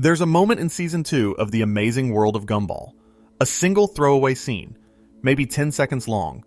There's a moment in Season 2 of The Amazing World of Gumball, a single throwaway scene, maybe 10 seconds long,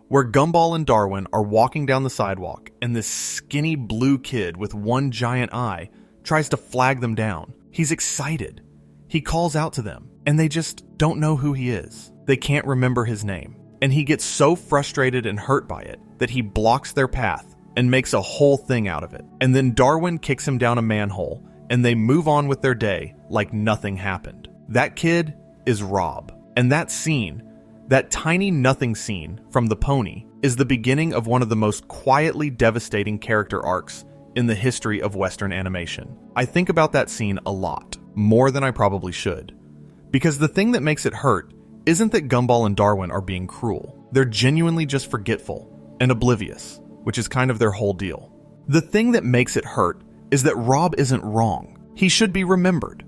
where Gumball and Darwin are walking down the sidewalk and this skinny blue kid with one giant eye tries to flag them down. He's excited. He calls out to them, and they just don't know who he is. They can't remember his name. And he gets so frustrated and hurt by it that he blocks their path and makes a whole thing out of it. And then Darwin kicks him down a manhole, and they move on with their day like nothing happened. That kid is Rob. And that scene, that tiny nothing scene from the pony, is the beginning of one of the most quietly devastating character arcs in the history of Western animation. I think about that scene a lot, more than I probably should. Because the thing that makes it hurt isn't that Gumball and Darwin are being cruel. They're genuinely just forgetful and oblivious, which is kind of their whole deal. The thing that makes it hurt is that Rob isn't wrong. He should be remembered.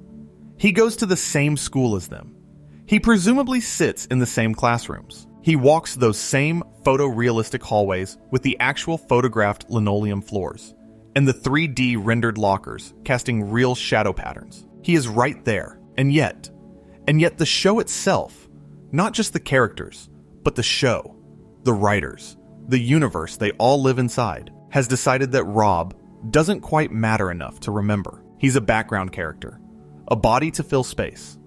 He goes to the same school as them. He presumably sits in the same classrooms. He walks those same photorealistic hallways with the actual photographed linoleum floors and the 3D rendered lockers casting real shadow patterns. He is right there. And yet the show itself, not just the characters, but the show, the writers, the universe they all live inside, has decided that Rob doesn't quite matter enough to remember. He's a background character, a body to fill space,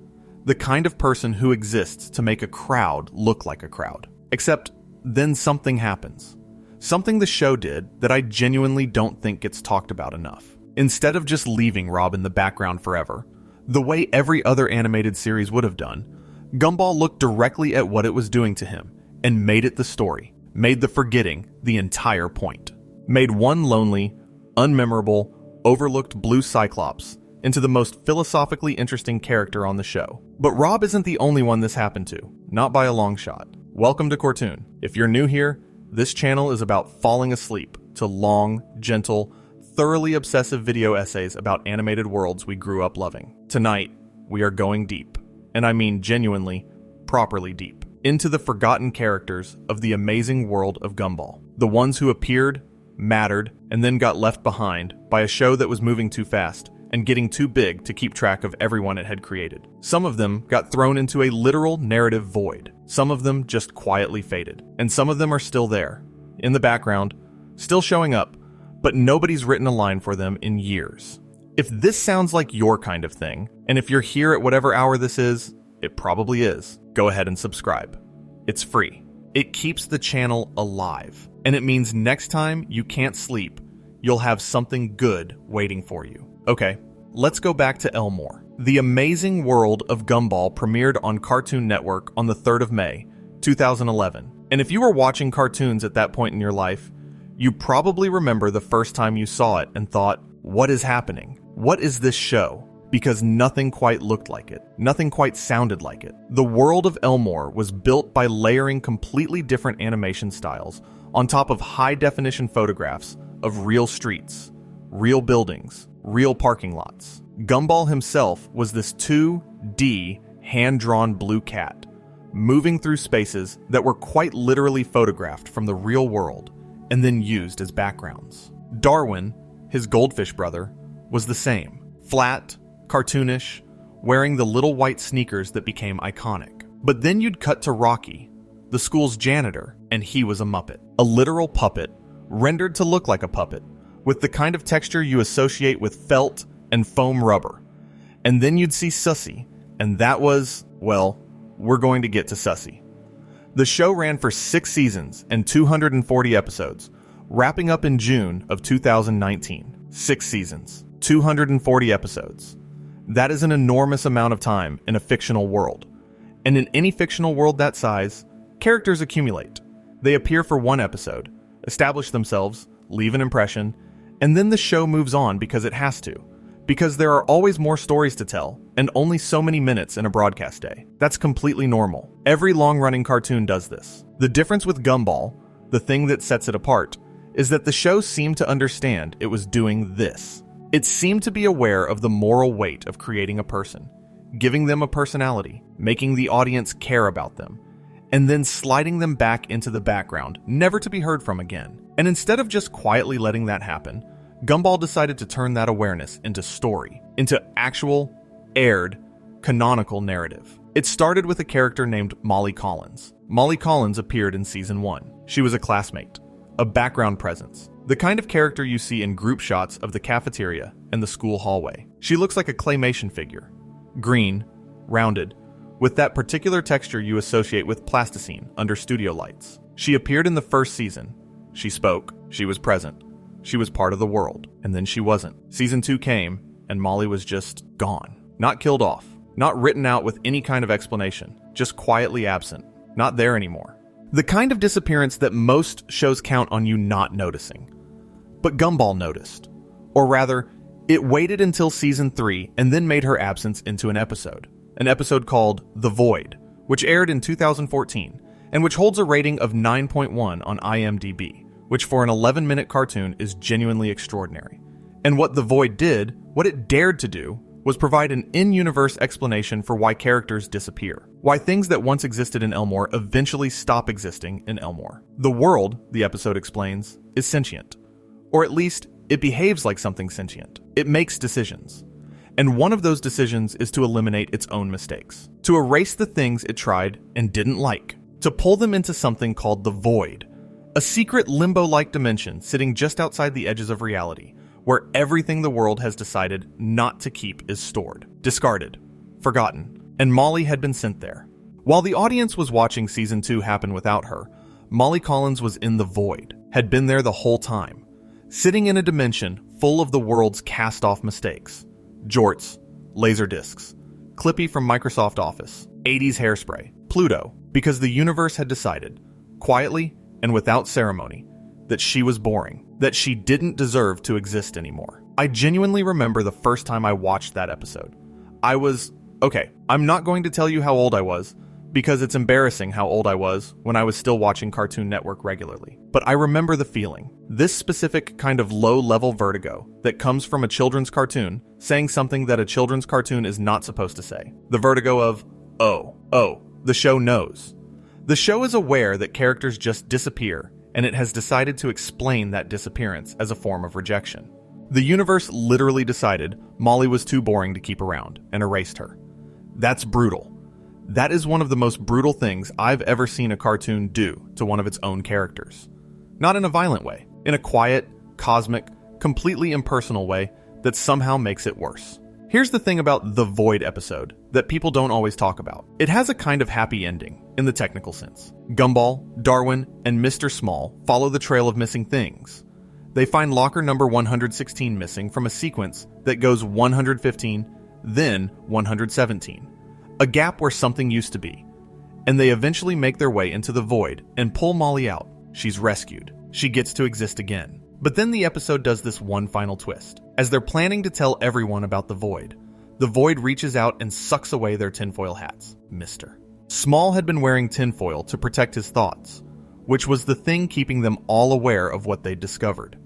the kind of person who exists to make a crowd look like a crowd. Except then something happens. Something the show did that I genuinely don't think gets talked about enough. Instead of just leaving Rob in the background forever, the way every other animated series would have done, Gumball looked directly at what it was doing to him and made it the story, made the forgetting the entire point. Made one lonely, unmemorable, overlooked blue Cyclops into the most philosophically interesting character on the show. But Rob isn't the only one this happened to, not by a long shot. Welcome to Cortoon. If you're new here, this channel is about falling asleep to long, gentle, thoroughly obsessive video essays about animated worlds we grew up loving. Tonight, we are going deep, and I mean genuinely, properly deep, into the forgotten characters of the amazing world of Gumball. The ones who appeared, mattered, and then got left behind by a show that was moving too fast and getting too big to keep track of everyone it had created. Some of them got thrown into a literal narrative void. Some of them just quietly faded. And some of them are still there, in the background, still showing up, but nobody's written a line for them in years. If this sounds like your kind of thing, and if you're here at whatever hour this is, it probably is, go ahead and subscribe. It's free. It keeps the channel alive, and it means next time you can't sleep, you'll have something good waiting for you. Okay, let's go back to Elmore. The Amazing World of Gumball premiered on Cartoon Network on the 3rd of May, 2011. And if you were watching cartoons at that point in your life, you probably remember the first time you saw it and thought, what is happening? What is this show? Because nothing quite looked like it. Nothing quite sounded like it. The world of Elmore was built by layering completely different animation styles on top of high-definition photographs of real streets, real buildings, real parking lots. Gumball himself was this 2D hand-drawn blue cat, moving through spaces that were quite literally photographed from the real world and then used as backgrounds. Darwin, his goldfish brother, was the same. Flat, cartoonish, wearing the little white sneakers that became iconic. But then you'd cut to Rocky, the school's janitor, and he was a Muppet. A literal puppet, rendered to look like a puppet, with the kind of texture you associate with felt and foam rubber. And then you'd see Sussy, and that was, well, we're going to get to Sussy. The show ran for 6 seasons and 240 episodes, wrapping up in June of 2019. 6 seasons, 240 episodes. That is an enormous amount of time in a fictional world. And in any fictional world that size, characters accumulate. They appear for one episode, establish themselves, leave an impression, and then the show moves on because it has to. Because there are always more stories to tell, and only so many minutes in a broadcast day. That's completely normal. Every long-running cartoon does this. The difference with Gumball, the thing that sets it apart, is that the show seemed to understand it was doing this. It seemed to be aware of the moral weight of creating a person, giving them a personality, making the audience care about them, and then sliding them back into the background, never to be heard from again. And instead of just quietly letting that happen, Gumball decided to turn that awareness into story, into actual, aired, canonical narrative. It started with a character named Molly Collins. Molly Collins appeared in Season 1. She was a classmate, a background presence, the kind of character you see in group shots of the cafeteria and the school hallway. She looks like a claymation figure, green, rounded, with that particular texture you associate with plasticine under studio lights. She appeared in the first season. She spoke, she was present, she was part of the world, and then she wasn't. Season 2 came, and Molly was just gone. Not killed off, not written out with any kind of explanation, just quietly absent, not there anymore. The kind of disappearance that most shows count on you not noticing. But Gumball noticed. Or rather, it waited until Season 3 and then made her absence into an episode called The Void, which aired in 2014, and which holds a rating of 9.1 on IMDb, which for an 11-minute cartoon is genuinely extraordinary. And what The Void did, what it dared to do, was provide an in-universe explanation for why characters disappear. Why things that once existed in Elmore eventually stop existing in Elmore. The world, the episode explains, is sentient. Or at least, it behaves like something sentient. It makes decisions. And one of those decisions is to eliminate its own mistakes. To erase the things it tried and didn't like. To pull them into something called the Void. A secret limbo-like dimension sitting just outside the edges of reality, where everything the world has decided not to keep is stored, discarded, forgotten, and Molly had been sent there. While the audience was watching Season 2 happen without her, Molly Collins was in the Void, had been there the whole time, sitting in a dimension full of the world's cast-off mistakes. Jorts, laser discs, Clippy from Microsoft Office, 80s hairspray, Pluto, because the universe had decided, quietly and without ceremony, that she was boring, that she didn't deserve to exist anymore. I genuinely remember the first time I watched that episode. I'm not going to tell you how old I was, because it's embarrassing how old I was when I was still watching Cartoon Network regularly. But I remember the feeling, this specific kind of low-level vertigo that comes from a children's cartoon saying something that a children's cartoon is not supposed to say. The vertigo of, the show knows. The show is aware that characters just disappear, and it has decided to explain that disappearance as a form of rejection. The universe literally decided Molly was too boring to keep around and erased her. That's brutal. That is one of the most brutal things I've ever seen a cartoon do to one of its own characters. Not in a violent way, in a quiet, cosmic, completely impersonal way that somehow makes it worse. Here's the thing about the Void episode that people don't always talk about. It has a kind of happy ending, in the technical sense. Gumball, Darwin, and Mr. Small follow the trail of missing things. They find locker number 116 missing from a sequence that goes 115, then 117. A gap where something used to be. And they eventually make their way into the Void and pull Molly out. She's rescued. She gets to exist again. But then the episode does this one final twist. As they're planning to tell everyone about the Void reaches out and sucks away their tinfoil hats. Mr. Small had been wearing tinfoil to protect his thoughts, which was the thing keeping them all aware of what they'd discovered.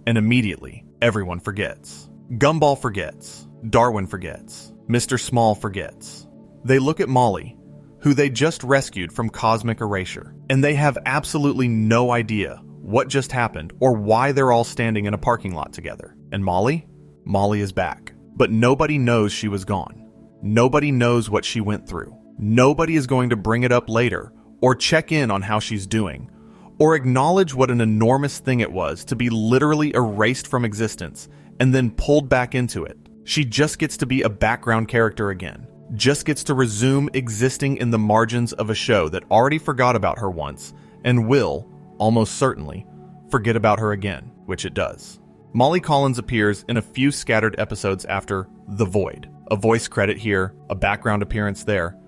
And immediately, everyone forgets. Gumball forgets. Darwin forgets. Mr. Small forgets. They look at Molly, who they just rescued from cosmic erasure, and they have absolutely no idea what just happened or why they're all standing in a parking lot together. And Molly? Molly is back. But nobody knows she was gone. Nobody knows what she went through. Nobody is going to bring it up later, or check in on how she's doing, or acknowledge what an enormous thing it was to be literally erased from existence and then pulled back into it. She just gets to be a background character again. Just gets to resume existing in the margins of a show that already forgot about her once and will, almost certainly, forget about her again, which it does. Molly Collins appears in a few scattered episodes after The Void. A voice credit here, a background appearance there,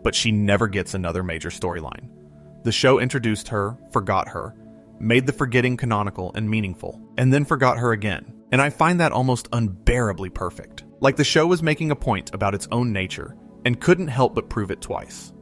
but she never gets another major storyline. The show introduced her, forgot her, made the forgetting canonical and meaningful, and then forgot her again. And I find that almost unbearably perfect. Like the show was making a point about its own nature, and couldn't help but prove it twice.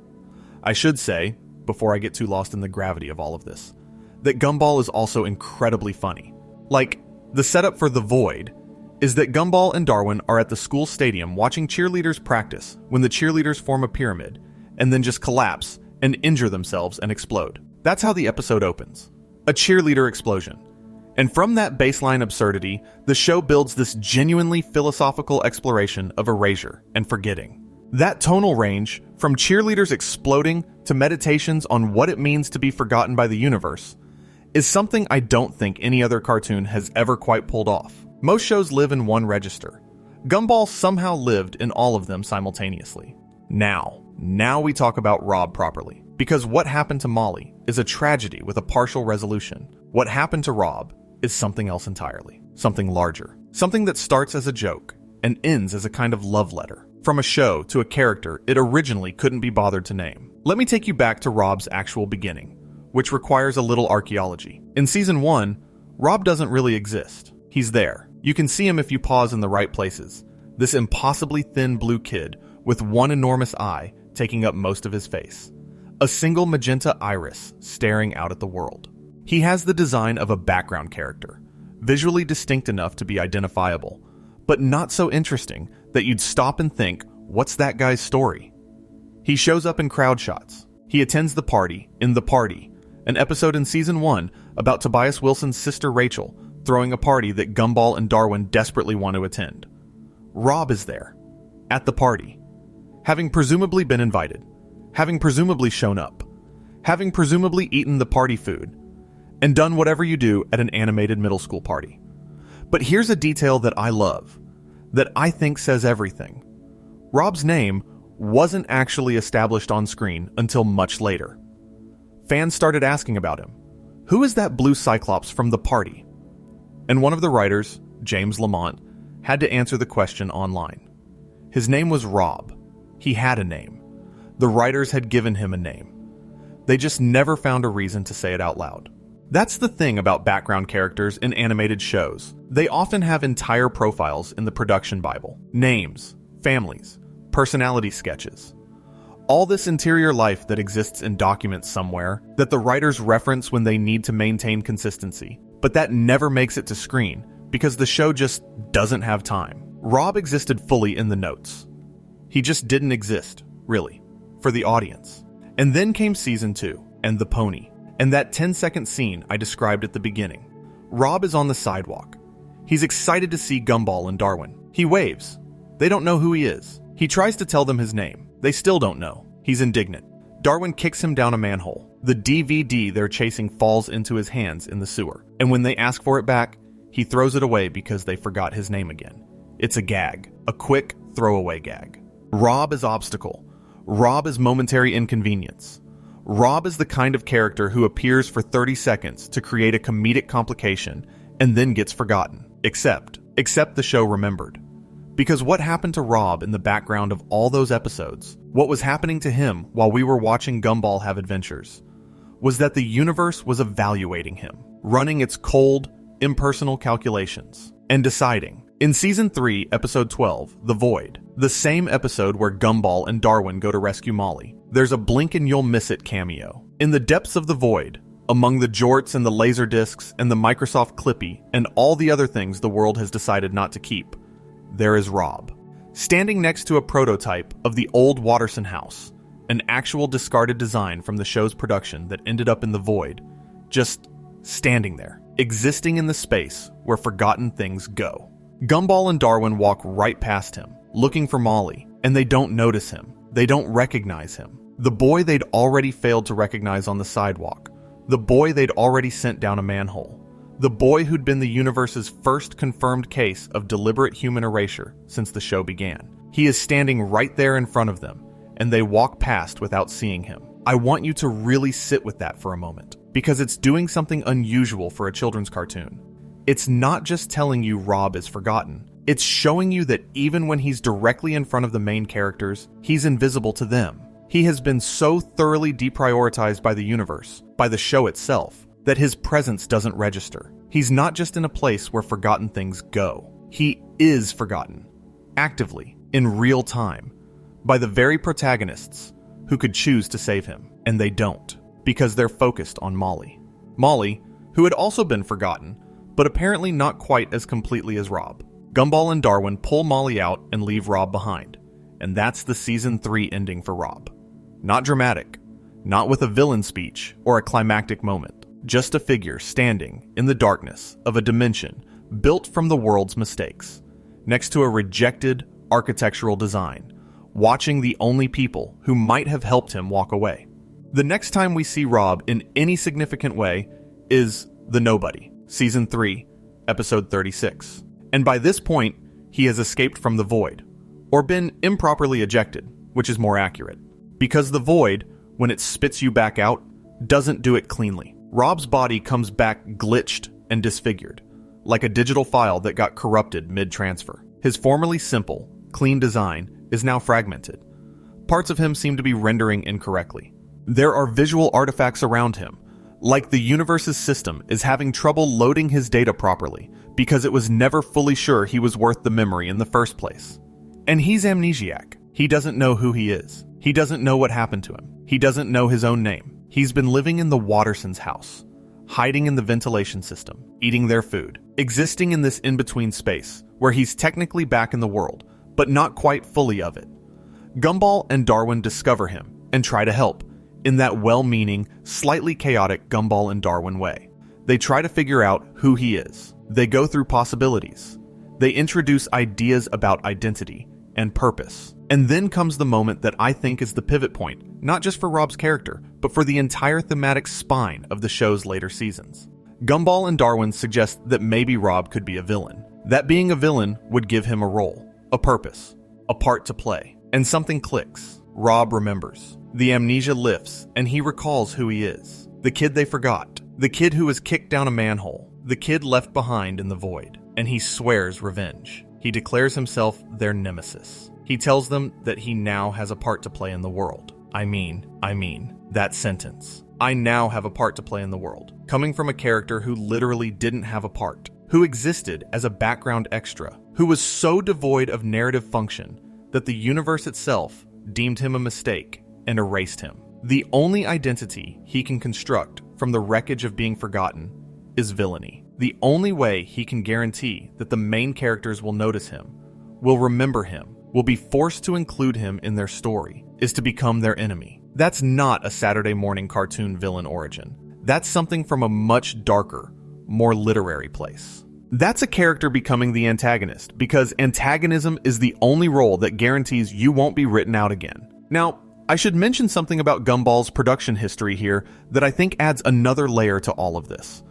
I should say, before I get too lost in the gravity of all of this, that Gumball is also incredibly funny. Like, the setup for The Void is that Gumball and Darwin are at the school stadium watching cheerleaders practice when the cheerleaders form a pyramid, and then just collapse and injure themselves and explode. That's how the episode opens. A cheerleader explosion. And from that baseline absurdity, the show builds this genuinely philosophical exploration of erasure and forgetting. That tonal range, from cheerleaders exploding to meditations on what it means to be forgotten by the universe, is something I don't think any other cartoon has ever quite pulled off. Most shows live in one register. Gumball somehow lived in all of them simultaneously. Now we talk about Rob properly. Because what happened to Molly is a tragedy with a partial resolution. What happened to Rob is something else entirely. Something larger. Something that starts as a joke and ends as a kind of love letter. From a show to a character it originally couldn't be bothered to name. Let me take you back to Rob's actual beginning, which requires a little archaeology. In Season 1, Rob doesn't really exist. He's there. You can see him if you pause in the right places. This impossibly thin blue kid with one enormous eye taking up most of his face. A single magenta iris staring out at the world. He has the design of a background character, visually distinct enough to be identifiable, but not so interesting that you'd stop and think, what's that guy's story? He shows up in crowd shots. He attends The Party in The Party, an episode in Season 1 about Tobias Wilson's sister Rachel throwing a party that Gumball and Darwin desperately want to attend. Rob is there, at the party, having presumably been invited, having presumably shown up, having presumably eaten the party food, and done whatever you do at an animated middle school party. But here's a detail that I love, that I think says everything. Rob's name wasn't actually established on screen until much later. Fans started asking about him. Who is that blue Cyclops from The Party? And one of the writers, James Lamont, had to answer the question online. His name was Rob. He had a name. The writers had given him a name. They just never found a reason to say it out loud. That's the thing about background characters in animated shows. They often have entire profiles in the production Bible. Names, families, personality sketches. All this interior life that exists in documents somewhere that the writers reference when they need to maintain consistency. But that never makes it to screen because the show just doesn't have time. Rob existed fully in the notes. He just didn't exist, really, for the audience. And then came Season 2 and The Pony. And that 10-second scene I described at the beginning. Rob is on the sidewalk. He's excited to see Gumball and Darwin. He waves. They don't know who he is. He tries to tell them his name. They still don't know. He's indignant. Darwin kicks him down a manhole. The DVD they're chasing falls into his hands in the sewer. And when they ask for it back, he throws it away because they forgot his name again. It's a gag. A quick throwaway gag. Rob is obstacle. Rob is momentary inconvenience. Rob is the kind of character who appears for 30 seconds to create a comedic complication and then gets forgotten. Except the show remembered. Because what happened to Rob in the background of all those episodes, what was happening to him while we were watching Gumball have adventures, was that the universe was evaluating him, running its cold, impersonal calculations, and deciding. In Season 3, Episode 12, The Void, the same episode where Gumball and Darwin go to rescue Molly, there's a blink and you'll miss it cameo. In the depths of the void, among the jorts and the laser discs and the Microsoft Clippy and all the other things the world has decided not to keep, there is Rob, standing next to a prototype of the old Watterson house, an actual discarded design from the show's production that ended up in the void, just standing there, existing in the space where forgotten things go. Gumball and Darwin walk right past him, looking for Molly, and they don't notice him. They don't recognize him. The boy they'd already failed to recognize on the sidewalk. The boy they'd already sent down a manhole. The boy who'd been the universe's first confirmed case of deliberate human erasure since the show began. He is standing right there in front of them, and they walk past without seeing him. I want you to really sit with that for a moment, because it's doing something unusual for a children's cartoon. It's not just telling you Rob is forgotten. It's showing you that even when he's directly in front of the main characters, he's invisible to them. He has been so thoroughly deprioritized by the universe, by the show itself, that his presence doesn't register. He's not just in a place where forgotten things go. He is forgotten, actively, in real time, by the very protagonists who could choose to save him, and they don't, because they're focused on Molly. Molly, who had also been forgotten, but apparently not quite as completely as Rob. Gumball and Darwin pull Molly out and leave Rob behind, and that's the Season 3 ending for Rob. Not dramatic, not with a villain speech or a climactic moment. just a figure standing in the darkness of a dimension built from the world's mistakes, next to a rejected architectural design, watching the only people who might have helped him walk away. The next time we see Rob in any significant way is The Nobody, Season 3, Episode 36. And by this point, he has escaped from the Void, or been improperly ejected, which is more accurate. Because the Void, when it spits you back out, doesn't do it cleanly. Rob's body comes back glitched and disfigured, like a digital file that got corrupted mid-transfer. His formerly simple, clean design is now fragmented. Parts of him seem to be rendering incorrectly. There are visual artifacts around him, like the universe's system is having trouble loading his data properly because it was never fully sure he was worth the memory in the first place. And he's amnesiac. He doesn't know who he is. He doesn't know what happened to him. He doesn't know his own name. He's been living in the Wattersons' house, hiding in the ventilation system, eating their food, existing in this in-between space where he's technically back in the world, but not quite fully of it. Gumball and Darwin discover him and try to help, in that well-meaning, slightly chaotic Gumball and Darwin way. They try to figure out who he is. They go through possibilities. They introduce ideas about identity and purpose. And then comes the moment that I think is the pivot point, not just for Rob's character, but for the entire thematic spine of the show's later seasons. Gumball and Darwin suggest that maybe Rob could be a villain. That being a villain would give him a role, a purpose, a part to play. And something clicks. Rob remembers. The amnesia lifts, and he recalls who he is. The kid they forgot. The kid who was kicked down a manhole. The kid left behind in the void. And he swears revenge. He declares himself their nemesis. He tells them that he now has a part to play in the world. I mean, that sentence. I now have a part to play in the world. Coming from a character who literally didn't have a part. Who existed as a background extra. Who was so devoid of narrative function that the universe itself deemed him a mistake and erased him. The only identity he can construct from the wreckage of being forgotten is villainy. The only way he can guarantee that the main characters will notice him, will remember him, will be forced to include him in their story, is to become their enemy. That's not a Saturday morning cartoon villain origin. That's something from a much darker, more literary place. That's a character becoming the antagonist, because antagonism is the only role that guarantees you won't be written out again. Now, I should mention something about Gumball's production history here that I think adds another layer to all of this.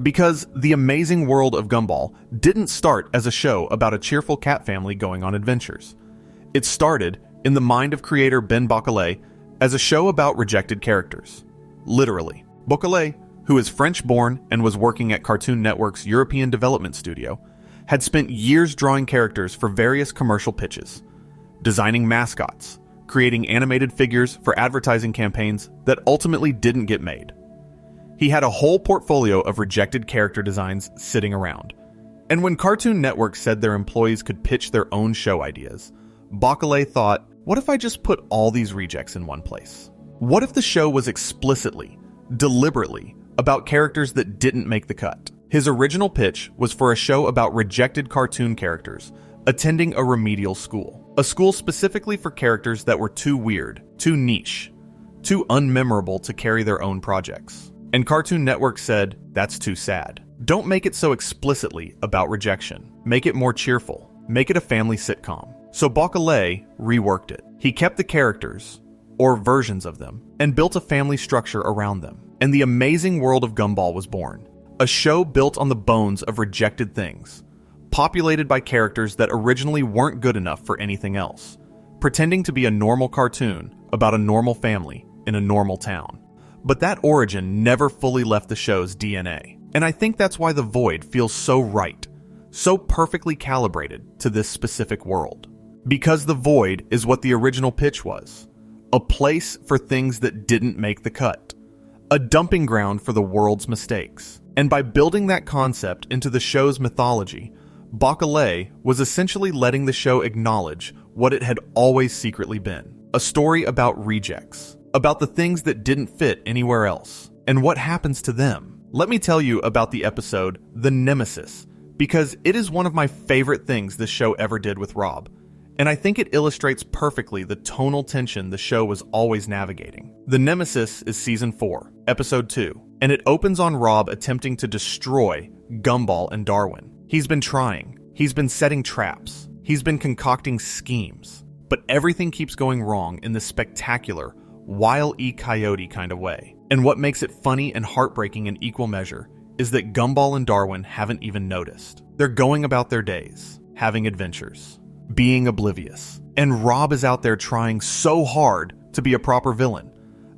Because The Amazing World of Gumball didn't start as a show about a cheerful cat family going on adventures. It started, in the mind of creator Ben Bocquelet, as a show about rejected characters. Literally. Bocquelet, who is French-born and was working at Cartoon Network's European development studio, had spent years drawing characters for various commercial pitches, designing mascots, creating animated figures for advertising campaigns that ultimately didn't get made. He had a whole portfolio of rejected character designs sitting around. And when Cartoon Network said their employees could pitch their own show ideas, Bocquelet thought, what if I just put all these rejects in one place? What if the show was explicitly, deliberately, about characters that didn't make the cut? His original pitch was for a show about rejected cartoon characters attending a remedial school. A school specifically for characters that were too weird, too niche, too unmemorable to carry their own projects. And Cartoon Network said, that's too sad. Don't make it so explicitly about rejection. Make it more cheerful. Make it a family sitcom. So Bocquelet reworked it. He kept the characters, or versions of them, and built a family structure around them. And The Amazing World of Gumball was born. A show built on the bones of rejected things, populated by characters that originally weren't good enough for anything else, pretending to be a normal cartoon about a normal family in a normal town. But that origin never fully left the show's DNA. And I think that's why The Void feels so right, so perfectly calibrated to this specific world. Because The Void is what the original pitch was. A place for things that didn't make the cut. A dumping ground for the world's mistakes. And by building that concept into the show's mythology, Bocquelet was essentially letting the show acknowledge what it had always secretly been. A story about rejects. About the things that didn't fit anywhere else. And what happens to them. Let me tell you about the episode, The Nemesis, because it is one of my favorite things this show ever did with Rob. And I think it illustrates perfectly the tonal tension the show was always navigating. The Nemesis is Season 4, Episode 2, and it opens on Rob attempting to destroy Gumball and Darwin. He's been trying. He's been setting traps. He's been concocting schemes. But everything keeps going wrong in this spectacular, Wile E. Coyote kind of way. And what makes it funny and heartbreaking in equal measure is that Gumball and Darwin haven't even noticed. They're going about their days, having adventures, being oblivious. And Rob is out there trying so hard to be a proper villain,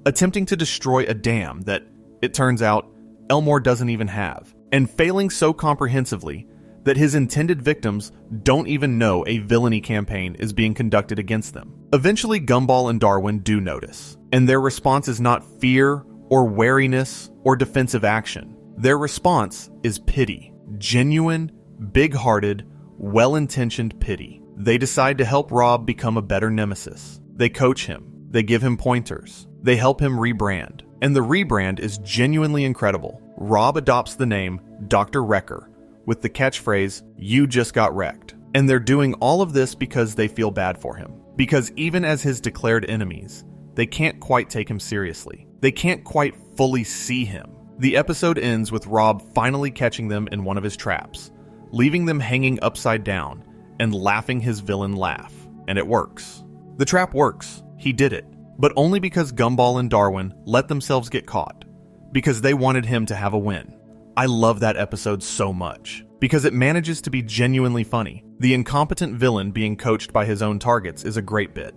attempting to destroy a dam that, it turns out, Elmore doesn't even have, and failing so comprehensively that his intended victims don't even know a villainy campaign is being conducted against them. Eventually, Gumball and Darwin do notice, and their response is not fear or wariness or defensive action. Their response is pity. Genuine, big-hearted, well-intentioned pity. They decide to help Rob become a better Nemesis. They coach him. They give him pointers. They help him rebrand. And the rebrand is genuinely incredible. Rob adopts the name Dr. Wrecker with the catchphrase, "You just got wrecked." And they're doing all of this because they feel bad for him. Because even as his declared enemies, they can't quite take him seriously. They can't quite fully see him. The episode ends with Rob finally catching them in one of his traps, leaving them hanging upside down and laughing his villain laugh. And it works. The trap works. He did it. But only because Gumball and Darwin let themselves get caught. Because they wanted him to have a win. I love that episode so much. Because it manages to be genuinely funny. The incompetent villain being coached by his own targets is a great bit,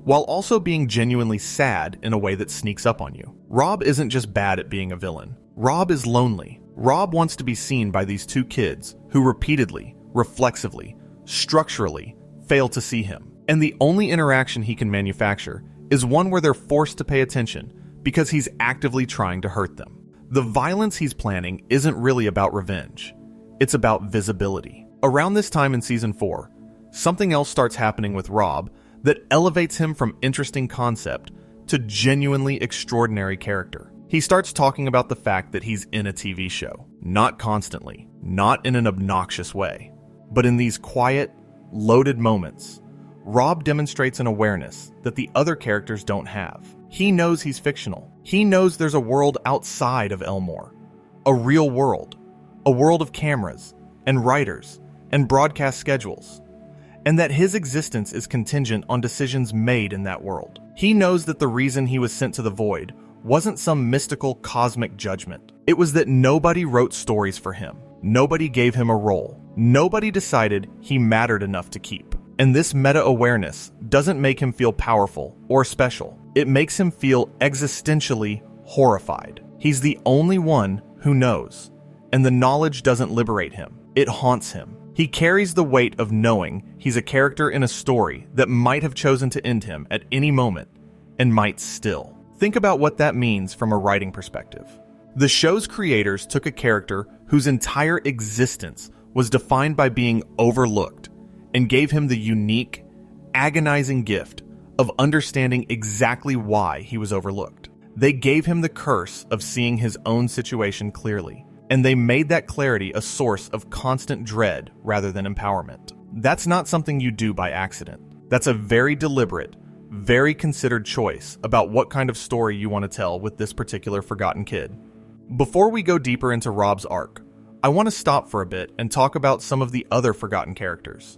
while also being genuinely sad in a way that sneaks up on you. Rob isn't just bad at being a villain. Rob is lonely. Rob wants to be seen by these two kids who repeatedly, reflexively, structurally fail to see him. And the only interaction he can manufacture is one where they're forced to pay attention because he's actively trying to hurt them. The violence he's planning isn't really about revenge. It's about visibility. Around this time in Season 4, something else starts happening with Rob that elevates him from interesting concept to genuinely extraordinary character. He starts talking about the fact that he's in a TV show. Not constantly, not in an obnoxious way, but in these quiet, loaded moments, Rob demonstrates an awareness that the other characters don't have. He knows he's fictional. He knows there's a world outside of Elmore. A real world. A world of cameras, and writers, and broadcast schedules. And that his existence is contingent on decisions made in that world. He knows that the reason he was sent to the void wasn't some mystical cosmic judgment. It was that nobody wrote stories for him. Nobody gave him a role. Nobody decided he mattered enough to keep. And this meta-awareness doesn't make him feel powerful or special. It makes him feel existentially horrified. He's the only one who knows, and the knowledge doesn't liberate him. It haunts him. He carries the weight of knowing he's a character in a story that might have chosen to end him at any moment, and might still. Think about what that means from a writing perspective. The show's creators took a character whose entire existence was defined by being overlooked, and gave him the unique, agonizing gift of understanding exactly why he was overlooked. They gave him the curse of seeing his own situation clearly, and they made that clarity a source of constant dread rather than empowerment. That's not something you do by accident. That's a very deliberate, very considered choice about what kind of story you want to tell with this particular forgotten kid. Before we go deeper into Rob's arc, I want to stop for a bit and talk about some of the other forgotten characters.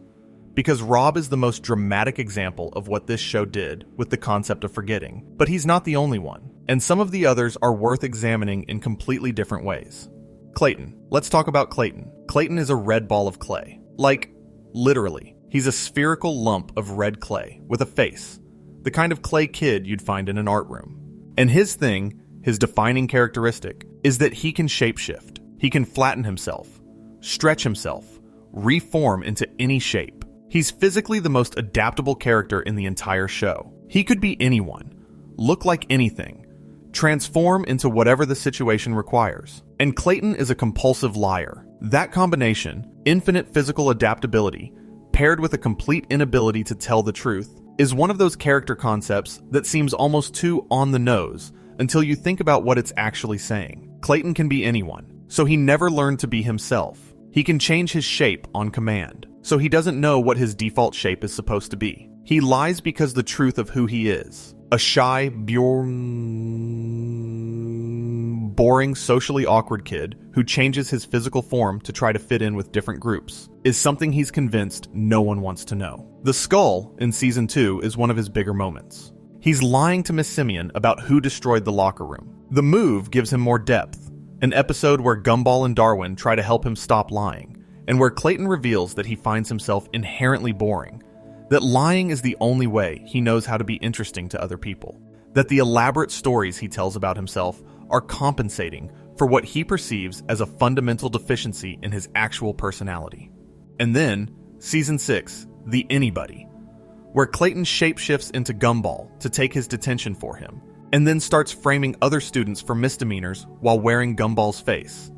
Because Rob is the most dramatic example of what this show did with the concept of forgetting, but he's not the only one, and some of the others are worth examining in completely different ways. Clayton. Let's talk about Clayton. Clayton is a red ball of clay. Like, literally. He's a spherical lump of red clay with a face, the kind of clay kid you'd find in an art room. And his thing, his defining characteristic, is that he can shapeshift. He can flatten himself, stretch himself, reform into any shape. He's physically the most adaptable character in the entire show. He could be anyone, look like anything, transform into whatever the situation requires. And Clayton is a compulsive liar. That combination, infinite physical adaptability, paired with a complete inability to tell the truth, is one of those character concepts that seems almost too on the nose until you think about what it's actually saying. Clayton can be anyone, so he never learned to be himself. He can change his shape on command, so he doesn't know what his default shape is supposed to be. He lies because the truth of who he is, a shy, boring, socially awkward kid who changes his physical form to try to fit in with different groups, is something he's convinced no one wants to know. The skull in Season 2 is one of his bigger moments. He's lying to Miss Simeon about who destroyed the locker room. The move gives him more depth, an episode where Gumball and Darwin try to help him stop lying, and where Clayton reveals that he finds himself inherently boring, that lying is the only way he knows how to be interesting to other people, that the elaborate stories he tells about himself are compensating for what he perceives as a fundamental deficiency in his actual personality. And then, Season 6, The Anybody, where Clayton shapeshifts into Gumball to take his detention for him, and then starts framing other students for misdemeanors while wearing Gumball's face.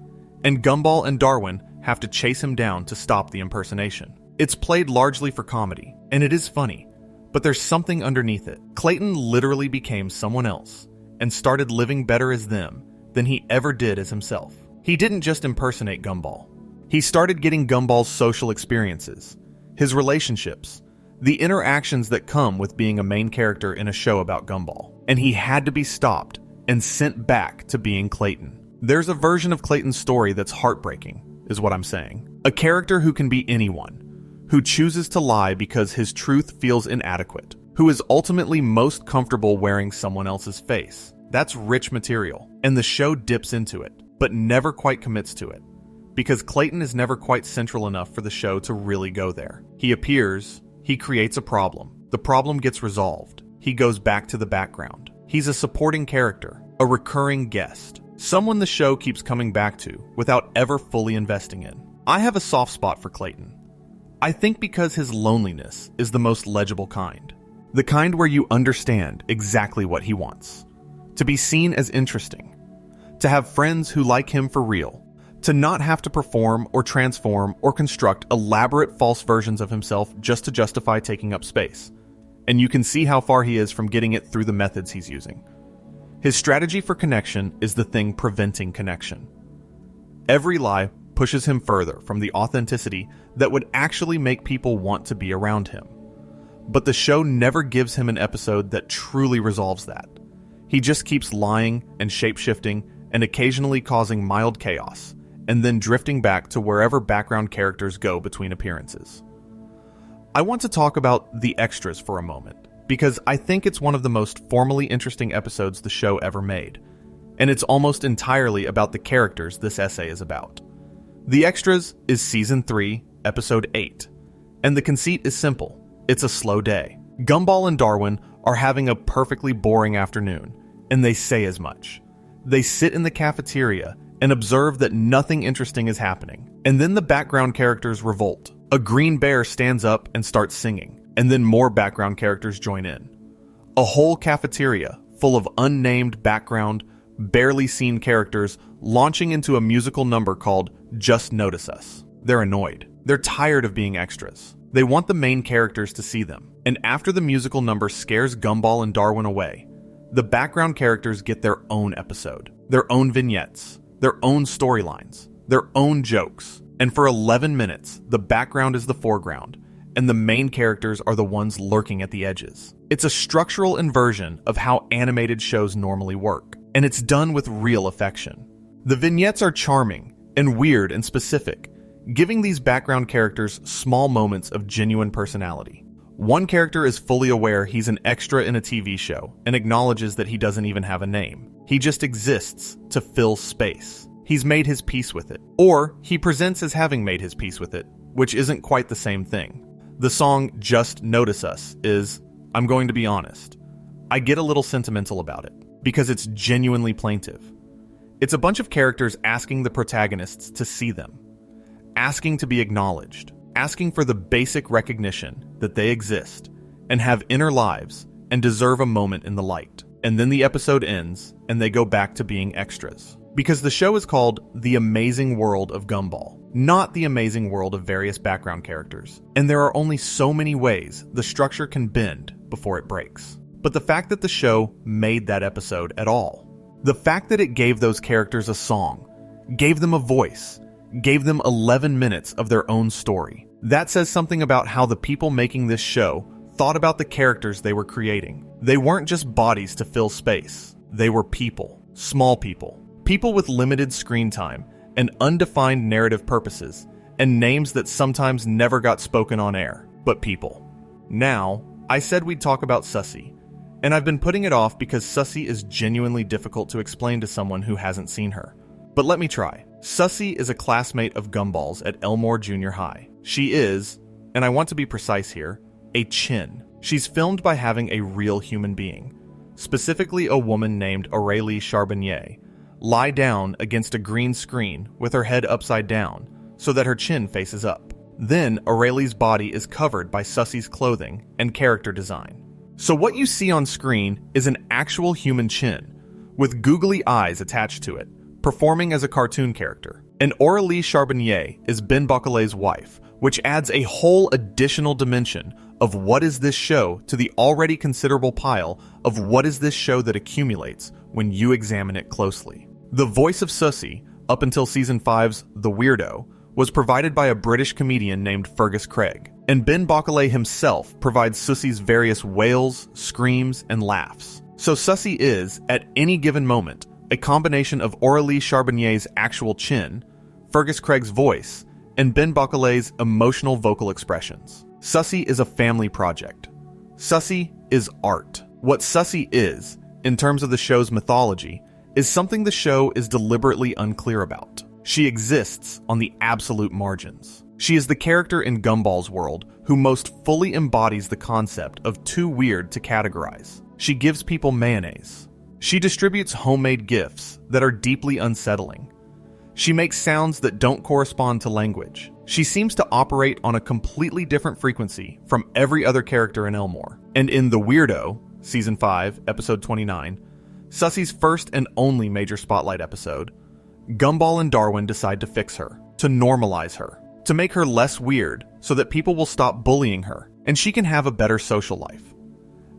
And Gumball and Darwin have to chase him down to stop the impersonation. It's played largely for comedy, and it is funny, but there's something underneath it. Clayton literally became someone else, and started living better as them than he ever did as himself. He didn't just impersonate Gumball. He started getting Gumball's social experiences, his relationships, the interactions that come with being a main character in a show about Gumball. And he had to be stopped and sent back to being Clayton. There's a version of Clayton's story that's heartbreaking, is what I'm saying. A character who can be anyone, who chooses to lie because his truth feels inadequate, who is ultimately most comfortable wearing someone else's face. That's rich material, and the show dips into it, but never quite commits to it, because Clayton is never quite central enough for the show to really go there. He appears, he creates a problem, the problem gets resolved, he goes back to the background. He's a supporting character, a recurring guest, someone the show keeps coming back to without ever fully investing in. I have a soft spot for Clayton. I think because his loneliness is the most legible kind. The kind where you understand exactly what he wants. To be seen as interesting. To have friends who like him for real. To not have to perform or transform or construct elaborate false versions of himself just to justify taking up space. And you can see how far he is from getting it through the methods he's using. His strategy for connection is the thing preventing connection. Every lie pushes him further from the authenticity that would actually make people want to be around him. But the show never gives him an episode that truly resolves that. He just keeps lying and shapeshifting and occasionally causing mild chaos, and then drifting back to wherever background characters go between appearances. I want to talk about the extras for a moment, because I think it's one of the most formally interesting episodes the show ever made, and it's almost entirely about the characters this essay is about. The Extras is Season 3, Episode 8, and the conceit is simple. It's a slow day. Gumball and Darwin are having a perfectly boring afternoon, and they say as much. They sit in the cafeteria and observe that nothing interesting is happening, and then the background characters revolt. A green bear stands up and starts singing, and then more background characters join in. A whole cafeteria full of unnamed background, barely seen characters launching into a musical number called Just Notice Us. They're annoyed. They're tired of being extras. They want the main characters to see them. And after the musical number scares Gumball and Darwin away, the background characters get their own episode, their own vignettes, their own storylines, their own jokes. And for 11 minutes, the background is the foreground, and the main characters are the ones lurking at the edges. It's a structural inversion of how animated shows normally work, and it's done with real affection. The vignettes are charming and weird and specific, giving these background characters small moments of genuine personality. One character is fully aware he's an extra in a TV show and acknowledges that he doesn't even have a name. He just exists to fill space. He's made his peace with it. Or he presents as having made his peace with it, which isn't quite the same thing. The song Just Notice Us is, I'm going to be honest, I get a little sentimental about it, because it's genuinely plaintive. It's a bunch of characters asking the protagonists to see them, asking to be acknowledged, asking for the basic recognition that they exist and have inner lives and deserve a moment in the light. And then the episode ends and they go back to being extras. Because the show is called The Amazing World of Gumball, not The Amazing World of various background characters. And there are only so many ways the structure can bend before it breaks. But the fact that the show made that episode at all, the fact that it gave those characters a song, gave them a voice, gave them 11 minutes of their own story, that says something about how the people making this show thought about the characters they were creating. They weren't just bodies to fill space. They were people, small people, People with limited screen time and undefined narrative purposes, and names that sometimes never got spoken on air, but people. Now, I said we'd talk about Sussy, and I've been putting it off because Sussy is genuinely difficult to explain to someone who hasn't seen her. But let me try. Sussy is a classmate of Gumball's at Elmore Junior High. She is, and I want to be precise here, a chin. She's filmed by having a real human being, specifically a woman named Aurélie Charbonnier, lie down against a green screen with her head upside down so that her chin faces up. Then Aurélie's body is covered by Sussy's clothing and character design. So what you see on screen is an actual human chin with googly eyes attached to it, performing as a cartoon character. And Aurélie Charbonnier is Ben Bocquelet's wife, which adds a whole additional dimension of what is this show to the already considerable pile of what is this show that accumulates when you examine it closely. The voice of Sussy, up until Season 5's The Weirdo, was provided by a British comedian named Fergus Craig, and Ben Bocquelet himself provides Sussy's various wails, screams, and laughs. So Sussy is, at any given moment, a combination of Aurélie Charbonnier's actual chin, Fergus Craig's voice, and Ben Bocquelet's emotional vocal expressions. Sussy is a family project. Sussy is art. What Sussy is, in terms of the show's mythology, is something the show is deliberately unclear about. She exists on the absolute margins. She is the character in Gumball's world who most fully embodies the concept of too weird to categorize. She gives people mayonnaise. She distributes homemade gifts that are deeply unsettling. She makes sounds that don't correspond to language. She seems to operate on a completely different frequency from every other character in Elmore. And in The Weirdo, Season 5, Episode 29, Sussy's first and only major spotlight episode, Gumball and Darwin decide to fix her, to normalize her, to make her less weird so that people will stop bullying her and she can have a better social life.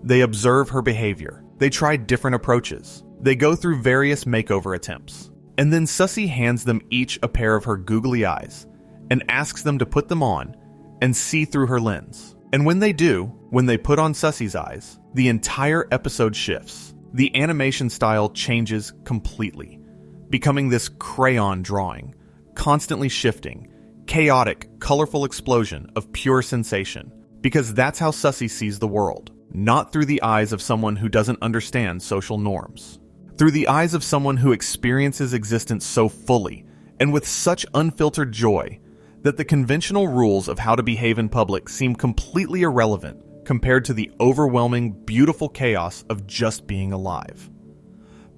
They observe her behavior. They try different approaches. They go through various makeover attempts. And then Sussy hands them each a pair of her googly eyes and asks them to put them on and see through her lens. And when they do, when they put on Sussy's eyes, the entire episode shifts. The animation style changes completely, becoming this crayon drawing, constantly shifting, chaotic, colorful explosion of pure sensation. Because that's how Sussy sees the world, not through the eyes of someone who doesn't understand social norms. Through the eyes of someone who experiences existence so fully and with such unfiltered joy that the conventional rules of how to behave in public seem completely irrelevant compared to the overwhelming, beautiful chaos of just being alive.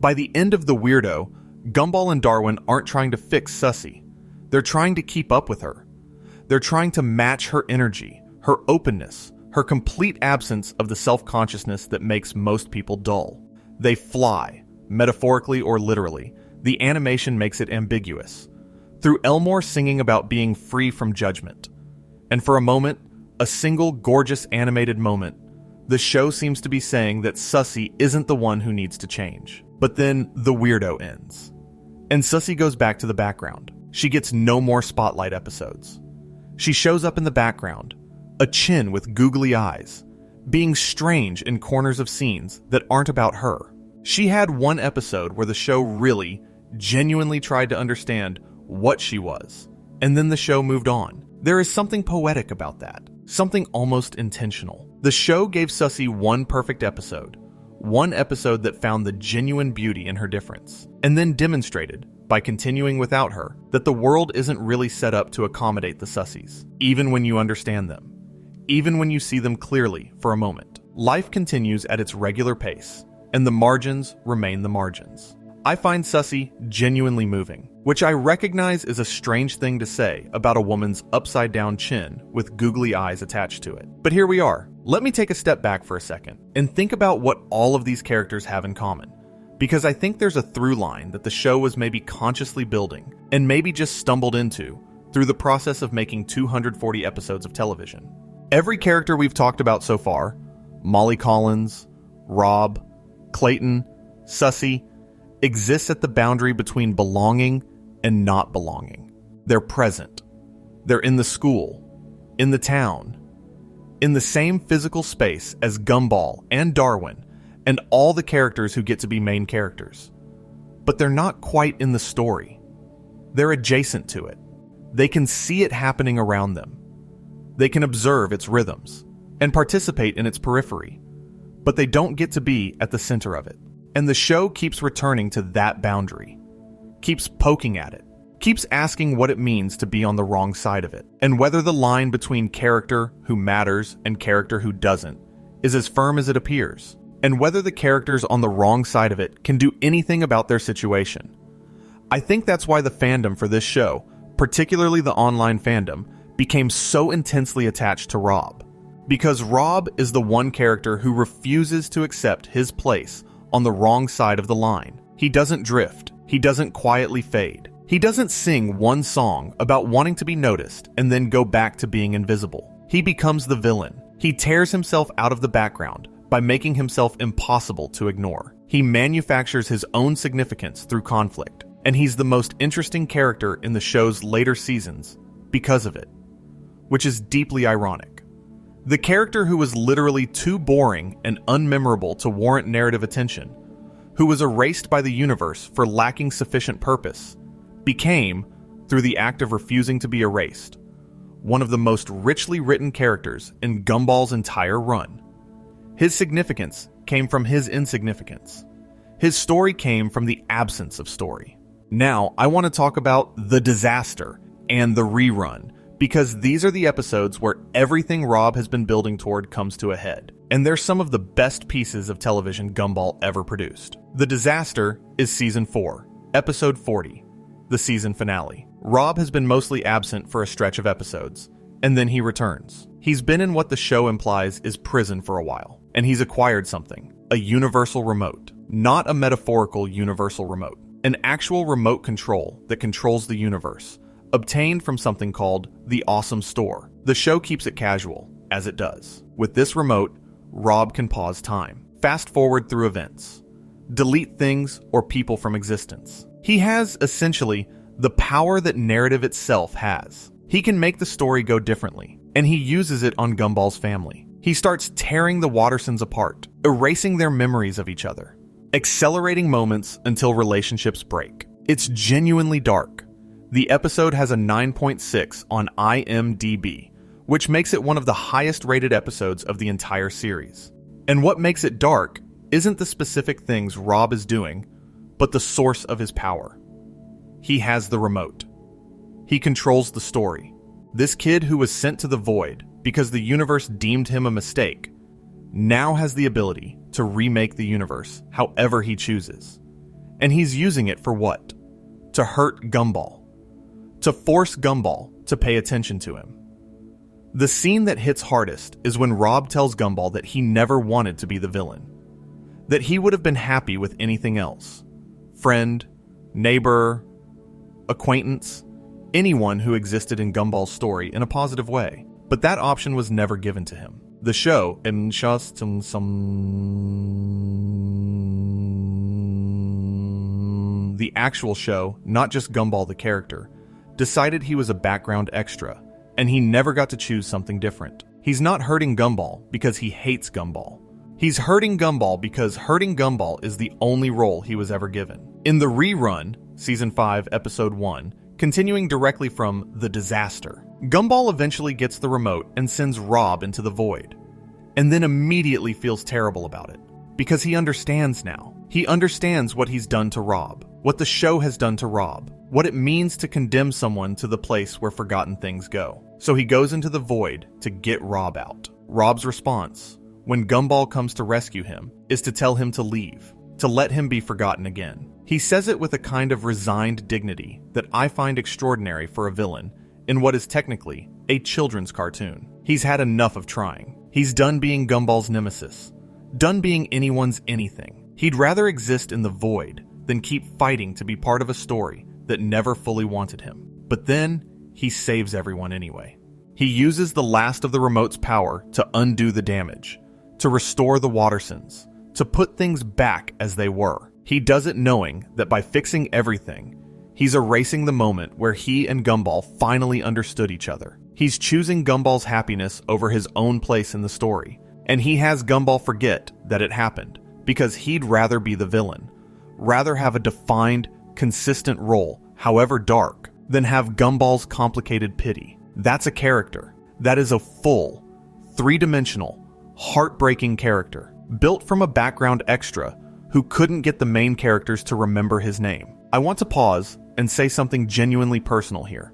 By the end of The Weirdo, Gumball and Darwin aren't trying to fix Sussy. They're trying to keep up with her. They're trying to match her energy, her openness, her complete absence of the self-consciousness that makes most people dull. They fly. Metaphorically or literally, the animation makes it ambiguous. Through Elmore singing about being free from judgment. And for a moment, a single gorgeous animated moment, the show seems to be saying that Sussy isn't the one who needs to change. But then The Weirdo ends. And Sussy goes back to the background. She gets no more spotlight episodes. She shows up in the background, a chin with googly eyes, being strange in corners of scenes that aren't about her. She had one episode where the show really, genuinely tried to understand what she was, and then the show moved on. There is something poetic about that, something almost intentional. The show gave Sussy one perfect episode, one episode that found the genuine beauty in her difference, and then demonstrated, by continuing without her, that the world isn't really set up to accommodate the Sussys, even when you understand them, even when you see them clearly for a moment. Life continues at its regular pace, and the margins remain the margins. I find Sussy genuinely moving, which I recognize is a strange thing to say about a woman's upside-down chin with googly eyes attached to it. But here we are. Let me take a step back for a second and think about what all of these characters have in common, because I think there's a through line that the show was maybe consciously building and maybe just stumbled into through the process of making 240 episodes of television. Every character we've talked about so far, Molly Collins, Rob, Clayton, Sussy, exists at the boundary between belonging and not belonging. They're present. They're in the school, in the town, in the same physical space as Gumball and Darwin and all the characters who get to be main characters. but they're not quite in the story. They're adjacent to it. They can see it happening around them. They can observe its rhythms and participate in its periphery, but they don't get to be at the center of it. And the show keeps returning to that boundary, keeps poking at it, keeps asking what it means to be on the wrong side of it, and whether the line between character who matters and character who doesn't is as firm as it appears, and whether the characters on the wrong side of it can do anything about their situation. I think that's why the fandom for this show, particularly the online fandom, became so intensely attached to Rob. Because Rob is the one character who refuses to accept his place on the wrong side of the line. He doesn't drift. He doesn't quietly fade. He doesn't sing one song about wanting to be noticed and then go back to being invisible. He becomes the villain. He tears himself out of the background by making himself impossible to ignore. He manufactures his own significance through conflict, and he's the most interesting character in the show's later seasons because of it, which is deeply ironic. The character who was literally too boring and unmemorable to warrant narrative attention, who was erased by the universe for lacking sufficient purpose, became, through the act of refusing to be erased, one of the most richly written characters in Gumball's entire run. His significance came from his insignificance. His story came from the absence of story. Now, I want to talk about the Disaster and The Rerun, because these are the episodes where everything Rob has been building toward comes to a head. And they're some of the best pieces of television Gumball ever produced. The Disaster is Season 4, Episode 40, the season finale. Rob has been mostly absent for a stretch of episodes, and then he returns. He's been in what the show implies is prison for a while, and he's acquired something, a universal remote. Not a metaphorical universal remote, an actual remote control that controls the universe, obtained from something called the Awesome Store. The show keeps it casual, as it does. With this remote, Rob can pause time, fast forward through events, delete things or people from existence. He has, essentially, the power that narrative itself has. He can make the story go differently, and he uses it on Gumball's family. He starts tearing the Wattersons apart, erasing their memories of each other, accelerating moments until relationships break. It's genuinely dark. The episode has a 9.6 on IMDb, which makes it one of the highest rated episodes of the entire series. And what makes it dark isn't the specific things Rob is doing, but the source of his power. He has the remote. He controls the story. This kid who was sent to the void because the universe deemed him a mistake now has the ability to remake the universe however he chooses. And he's using it for what? To hurt Gumball. To force Gumball to pay attention to him. The scene that hits hardest is when Rob tells Gumball that he never wanted to be the villain. That he would have been happy with anything else. Friend, neighbor, acquaintance, anyone who existed in Gumball's story in a positive way. But that option was never given to him. The show, the actual show, not just Gumball the character, decided he was a background extra, and he never got to choose something different. He's not hurting Gumball because he hates Gumball. He's hurting Gumball because hurting Gumball is the only role he was ever given. In The Rerun, Season 5, Episode 1, continuing directly from The Disaster, Gumball eventually gets the remote and sends Rob into the void, and then immediately feels terrible about it, because he understands now. He understands what he's done to Rob, what the show has done to Rob, what it means to condemn someone to the place where forgotten things go. So he goes into the void to get Rob out. Rob's response, when Gumball comes to rescue him, is to tell him to leave, to let him be forgotten again. He says it with a kind of resigned dignity that I find extraordinary for a villain in what is technically a children's cartoon. He's had enough of trying. He's done being Gumball's nemesis, done being anyone's anything. He'd rather exist in the void than keep fighting to be part of a story that never fully wanted him. But then, he saves everyone anyway. He uses the last of the remote's power to undo the damage, to restore the Wattersons, to put things back as they were. He does it knowing that by fixing everything, he's erasing the moment where he and Gumball finally understood each other. He's choosing Gumball's happiness over his own place in the story, and he has Gumball forget that it happened, because he'd rather be the villain, rather have a defined, consistent role, however dark, than have Gumball's complicated pity. That's a character. That is a full, three-dimensional, heartbreaking character, built from a background extra who couldn't get the main characters to remember his name. I want to pause and say something genuinely personal here,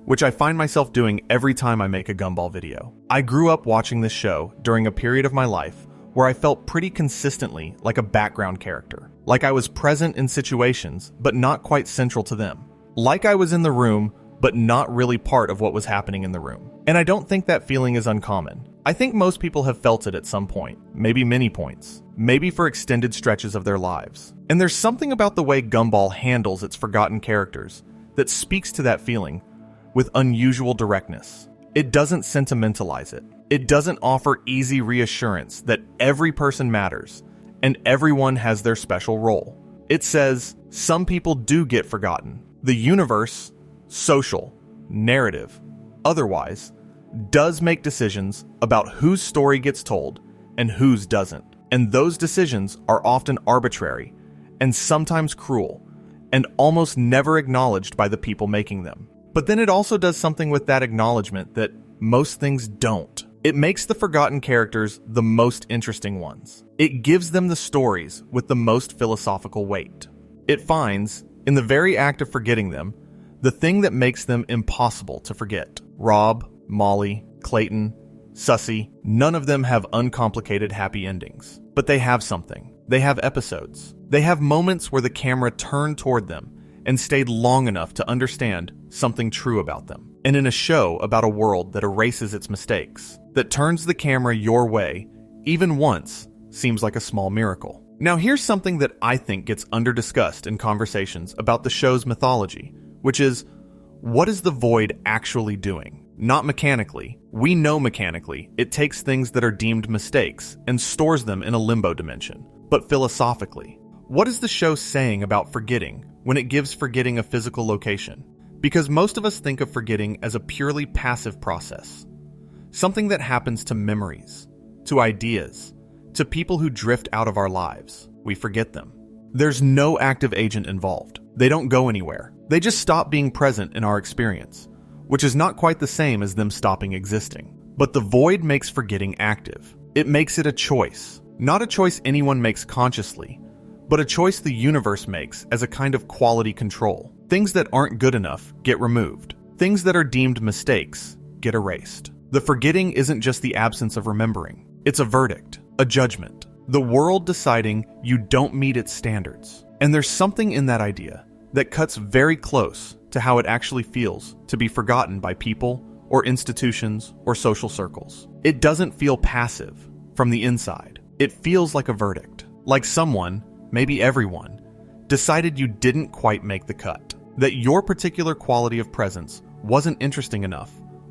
which I find myself doing every time I make a Gumball video. I grew up watching this show during a period of my life where I felt pretty consistently like a background character, like I was present in situations but not quite central to them, like I was in the room but not really part of what was happening in the room. And I don't think that feeling is uncommon. I think most people have felt it at some point, maybe many points, maybe for extended stretches of their lives. And there's something about the way Gumball handles its forgotten characters that speaks to that feeling with unusual directness. It doesn't sentimentalize it. It doesn't offer easy reassurance that every person matters and everyone has their special role. It says some people do get forgotten. The universe, social, narrative, otherwise, does make decisions about whose story gets told and whose doesn't. And those decisions are often arbitrary and sometimes cruel and almost never acknowledged by the people making them. But then it also does something with that acknowledgement that most things don't. It makes the forgotten characters the most interesting ones. It gives them the stories with the most philosophical weight. It finds, in the very act of forgetting them, the thing that makes them impossible to forget. Rob, Molly, Clayton, Sussy, none of them have uncomplicated happy endings. But they have something. They have episodes. They have moments where the camera turned toward them and stayed long enough to understand something true about them. And in a show about a world that erases its mistakes, that turns the camera your way, even once, seems like a small miracle. Now here's something that I think gets under-discussed in conversations about the show's mythology, which is, what is the void actually doing? Not mechanically. We know mechanically it takes things that are deemed mistakes and stores them in a limbo dimension. But philosophically, what is the show saying about forgetting when it gives forgetting a physical location? Because most of us think of forgetting as a purely passive process. Something that happens to memories, to ideas, to people who drift out of our lives. We forget them. There's no active agent involved. They don't go anywhere. They just stop being present in our experience, which is not quite the same as them stopping existing. But the void makes forgetting active. It makes it a choice. Not a choice anyone makes consciously, but a choice the universe makes as a kind of quality control. Things that aren't good enough get removed. Things that are deemed mistakes get erased. The forgetting isn't just the absence of remembering. It's a verdict, a judgment. The world deciding you don't meet its standards. And there's something in that idea that cuts very close to how it actually feels to be forgotten by people or institutions or social circles. It doesn't feel passive from the inside. It feels like a verdict. Like someone, maybe everyone, decided you didn't quite make the cut. That your particular quality of presence wasn't interesting enough,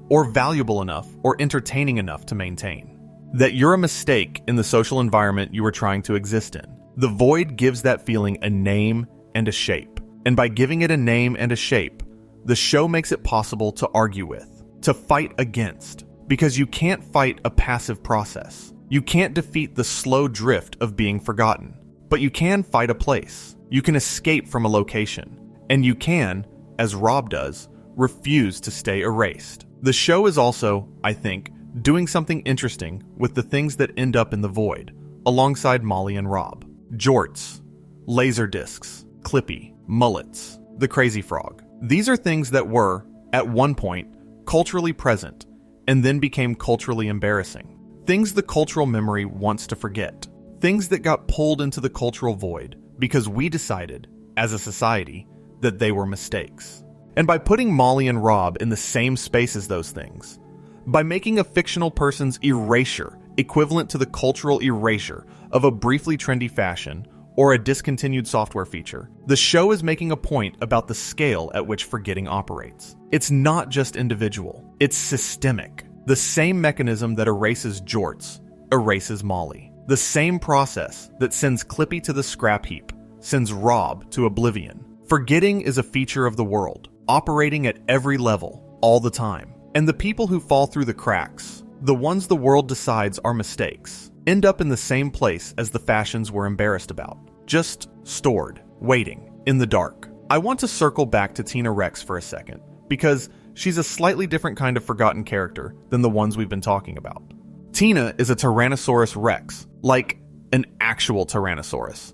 or valuable enough, or entertaining enough to maintain. That you're a mistake in the social environment you were trying to exist in. The void gives that feeling a name and a shape. And by giving it a name and a shape, the show makes it possible to argue with, to fight against, because you can't fight a passive process. You can't defeat the slow drift of being forgotten, but you can fight a place. You can escape from a location, and you can, as Rob does, refuse to stay erased. The show is also, I think, doing something interesting with the things that end up in the void, alongside Molly and Rob. Jorts, laser discs, Clippy, mullets, the crazy frog. These are things that were, at one point, culturally present, and then became culturally embarrassing. Things the cultural memory wants to forget. Things that got pulled into the cultural void because we decided, as a society, that they were mistakes. And by putting Molly and Rob in the same space as those things, by making a fictional person's erasure equivalent to the cultural erasure of a briefly trendy fashion or a discontinued software feature, the show is making a point about the scale at which forgetting operates. It's not just individual, it's systemic. The same mechanism that erases Jorts erases Molly. The same process that sends Clippy to the scrap heap sends Rob to oblivion. Forgetting is a feature of the world, operating at every level, all the time. And the people who fall through the cracks, the ones the world decides are mistakes, end up in the same place as the fashions we're embarrassed about, just stored. waiting, in the dark. I want to circle back to Tina Rex for a second, because she's a slightly different kind of forgotten character than the ones we've been talking about. Tina is a Tyrannosaurus Rex, like an actual Tyrannosaurus.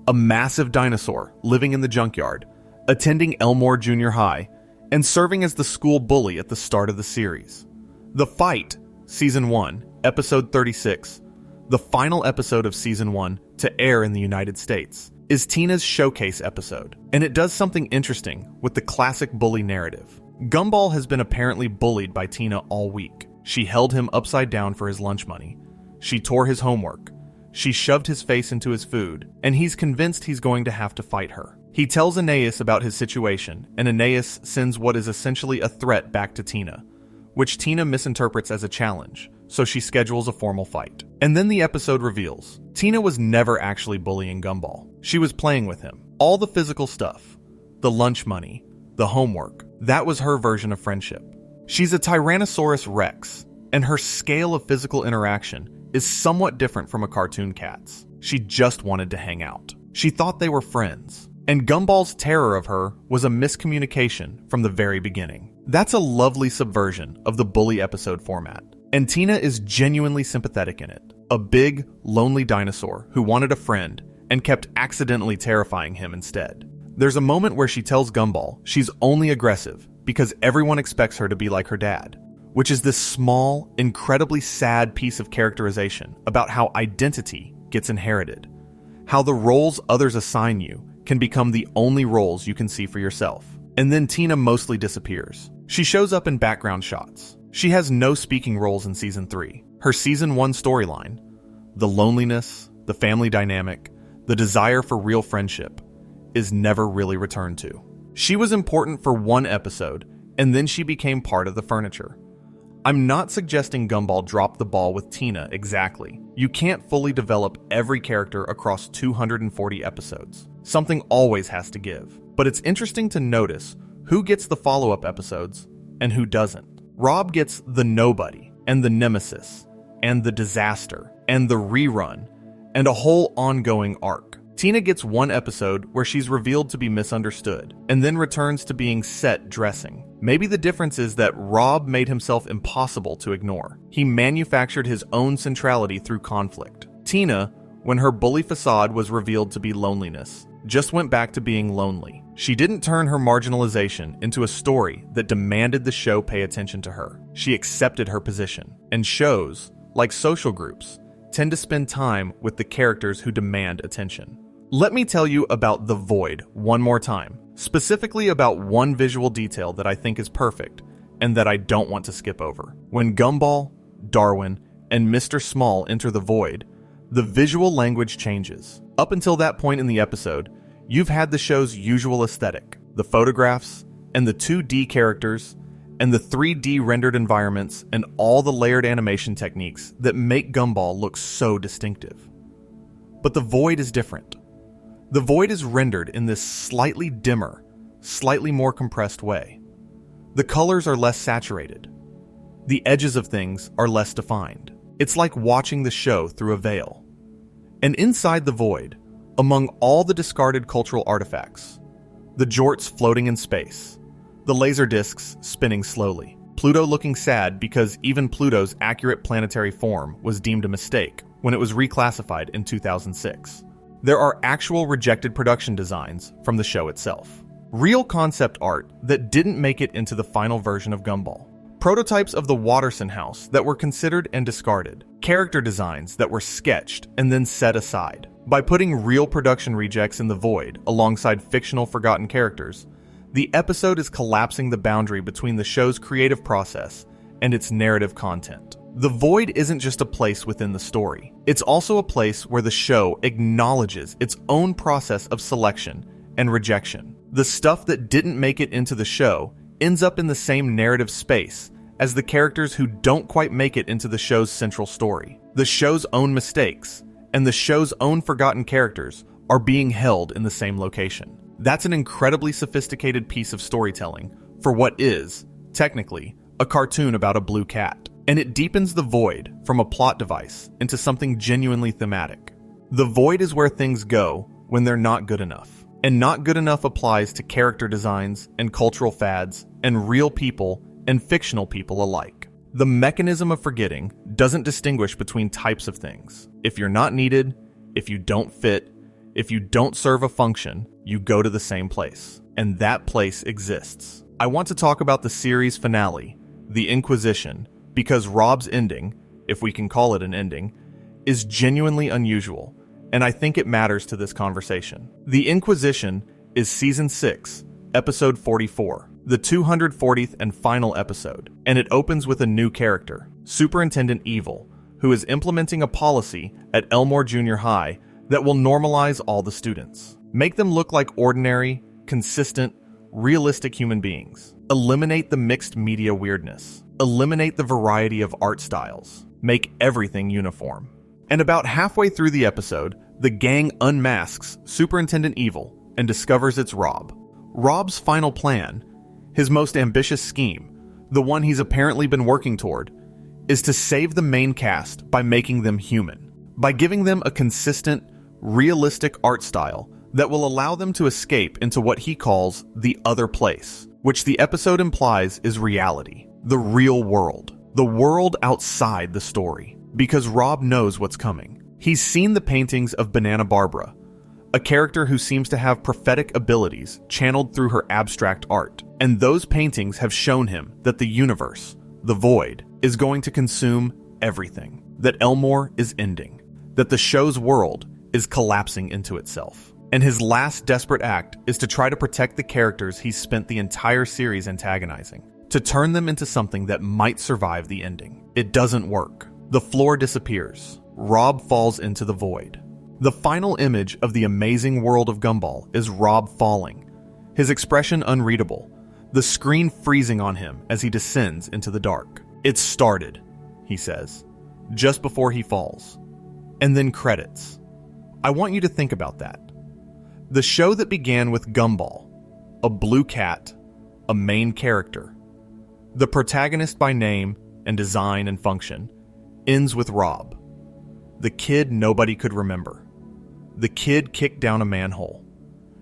A massive dinosaur living in the junkyard, attending Elmore Junior High, and serving as the school bully at the start of the series. The Fight, Season 1, Episode 36, the final episode of Season 1 to air in the United States, is Tina's showcase episode, and it does something interesting with the classic bully narrative. Gumball has been apparently bullied by Tina all week. She held him upside down for his lunch money. She tore his homework. She shoved his face into his food, and he's convinced he's going to have to fight her. He tells Aeneas about his situation, and Aeneas sends what is essentially a threat back to Tina, which Tina misinterprets as a challenge, so she schedules a formal fight. And then the episode reveals, Tina was never actually bullying Gumball. She was playing with him. All the physical stuff, the lunch money, the homework, that was her version of friendship. She's a Tyrannosaurus Rex, and her scale of physical interaction is somewhat different from a cartoon cat's. She just wanted to hang out. She thought they were friends. And Gumball's terror of her was a miscommunication from the very beginning. That's a lovely subversion of the bully episode format. And Tina is genuinely sympathetic in it. A big, lonely dinosaur who wanted a friend and kept accidentally terrifying him instead. There's a moment where she tells Gumball she's only aggressive because everyone expects her to be like her dad, which is this small, incredibly sad piece of characterization about how identity gets inherited, how the roles others assign you can become the only roles you can see for yourself. And then Tina mostly disappears. She shows up in background shots. She has no speaking roles in Season 3. Her Season 1 storyline, the loneliness, the family dynamic, the desire for real friendship, is never really returned to. She was important for one episode, and then she became part of the furniture. I'm not suggesting Gumball dropped the ball with Tina exactly. You can't fully develop every character across 240 episodes. Something always has to give. But it's interesting to notice who gets the follow-up episodes and who doesn't. Rob gets the Nobody, and the Nemesis, and the Disaster, and the Rerun, and a whole ongoing arc. Tina gets one episode where she's revealed to be misunderstood, and then returns to being set dressing. Maybe the difference is that Rob made himself impossible to ignore. He manufactured his own centrality through conflict. Tina, when her bully facade was revealed to be loneliness, just went back to being lonely. She didn't turn her marginalization into a story that demanded the show pay attention to her. She accepted her position, and shows, like social groups, tend to spend time with the characters who demand attention. Let me tell you about The Void one more time, specifically about one visual detail that I think is perfect and that I don't want to skip over. When Gumball, Darwin, and Mr. Small enter the Void, the visual language changes. Up until that point in the episode, you've had the show's usual aesthetic, the photographs, and the 2D characters, and the 3D rendered environments, and all the layered animation techniques that make Gumball look so distinctive. But the Void is different. The Void is rendered in this slightly dimmer, slightly more compressed way. The colors are less saturated. The edges of things are less defined. It's like watching the show through a veil. And inside the Void, among all the discarded cultural artifacts, the jorts floating in space, the laser discs spinning slowly, Pluto looking sad because even Pluto's accurate planetary form was deemed a mistake when it was reclassified in 2006. There are actual rejected production designs from the show itself. Real concept art that didn't make it into the final version of Gumball. Prototypes of the Watterson house that were considered and discarded. Character designs that were sketched and then set aside. By putting real production rejects in the Void alongside fictional forgotten characters, the episode is collapsing the boundary between the show's creative process and its narrative content. The Void isn't just a place within the story. It's also a place where the show acknowledges its own process of selection and rejection. The stuff that didn't make it into the show ends up in the same narrative space as the characters who don't quite make it into the show's central story. The show's own mistakes and the show's own forgotten characters are being held in the same location. That's an incredibly sophisticated piece of storytelling for what is, technically, a cartoon about a blue cat. And it deepens the Void from a plot device into something genuinely thematic. The Void is where things go when they're not good enough. And not good enough applies to character designs and cultural fads and real people and fictional people alike. The mechanism of forgetting doesn't distinguish between types of things. If you're not needed, if you don't fit, if you don't serve a function, you go to the same place. And that place exists. I want to talk about the series finale, The Inquisition, because Rob's ending, if we can call it an ending, is genuinely unusual, and I think it matters to this conversation. The Inquisition is Season 6, Episode 44, the 240th and final episode, and it opens with a new character, Superintendent Evil, who is implementing a policy at Elmore Junior High that will normalize all the students. Make them look like ordinary, consistent, realistic human beings. Eliminate the mixed media weirdness. Eliminate the variety of art styles. Make everything uniform. And about halfway through the episode, the gang unmasks Superintendent Evil and discovers it's Rob. Rob's final plan, his most ambitious scheme, the one he's apparently been working toward, is to save the main cast by making them human, by giving them a consistent, realistic art style that will allow them to escape into what he calls the other place, which the episode implies is reality, the real world, the world outside the story, because Rob knows what's coming. He's seen the paintings of Banana Barbara, a character who seems to have prophetic abilities channeled through her abstract art, and those paintings have shown him that the universe, the void, is going to consume everything, that Elmore is ending, that the show's world is collapsing into itself. And his last desperate act is to try to protect the characters he's spent the entire series antagonizing, to turn them into something that might survive the ending. It doesn't work. The floor disappears. Rob falls into the void. The final image of the Amazing World of Gumball is Rob falling, his expression unreadable, the screen freezing on him as he descends into the dark. "It started," he says, just before he falls. And then credits. I want you to think about that. The show that began with Gumball, a blue cat, a main character, the protagonist by name and design and function, ends with Rob, the kid nobody could remember, the kid kicked down a manhole,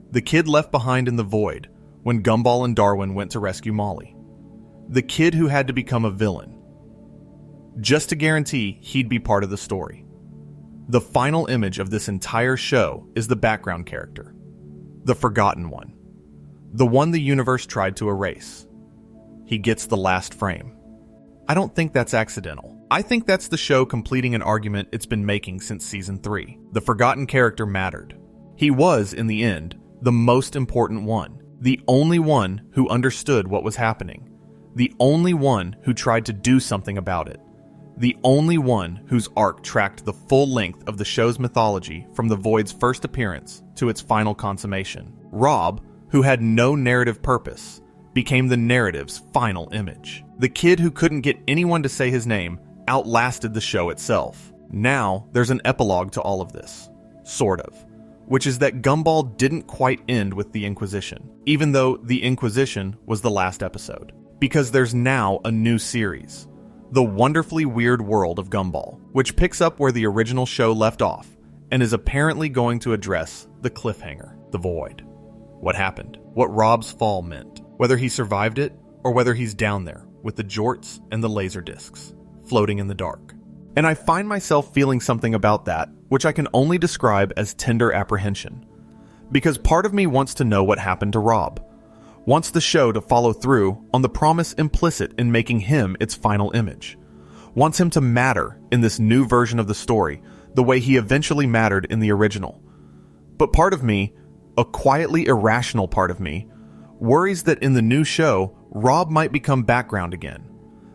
the kid left behind in the void when Gumball and Darwin went to rescue Molly, the kid who had to become a villain, just to guarantee he'd be part of the story. The final image of this entire show is the background character, the forgotten one, the one the universe tried to erase. He gets the last frame. I don't think that's accidental. I think that's the show completing an argument it's been making since Season 3. The forgotten character mattered. He was, in the end, the most important one, the only one who understood what was happening, the only one who tried to do something about it, the only one whose arc tracked the full length of the show's mythology from the Void's first appearance to its final consummation. Rob, who had no narrative purpose, became the narrative's final image. The kid who couldn't get anyone to say his name outlasted the show itself. Now, there's an epilogue to all of this. Sort of. Which is that Gumball didn't quite end with the Inquisition, even though the Inquisition was the last episode. Because there's now a new series, The Wonderfully Weird World of Gumball, which picks up where the original show left off, and is apparently going to address the cliffhanger, the void. What happened? What Rob's fall meant? Whether he survived it, or whether he's down there with the jorts and the laser discs, floating in the dark. And I find myself feeling something about that, which I can only describe as tender apprehension. Because part of me wants to know what happened to Rob, wants the show to follow through on the promise implicit in making him its final image, wants him to matter in this new version of the story the way he eventually mattered in the original. But part of me, a quietly irrational part of me, worries that in the new show, Rob might become background again,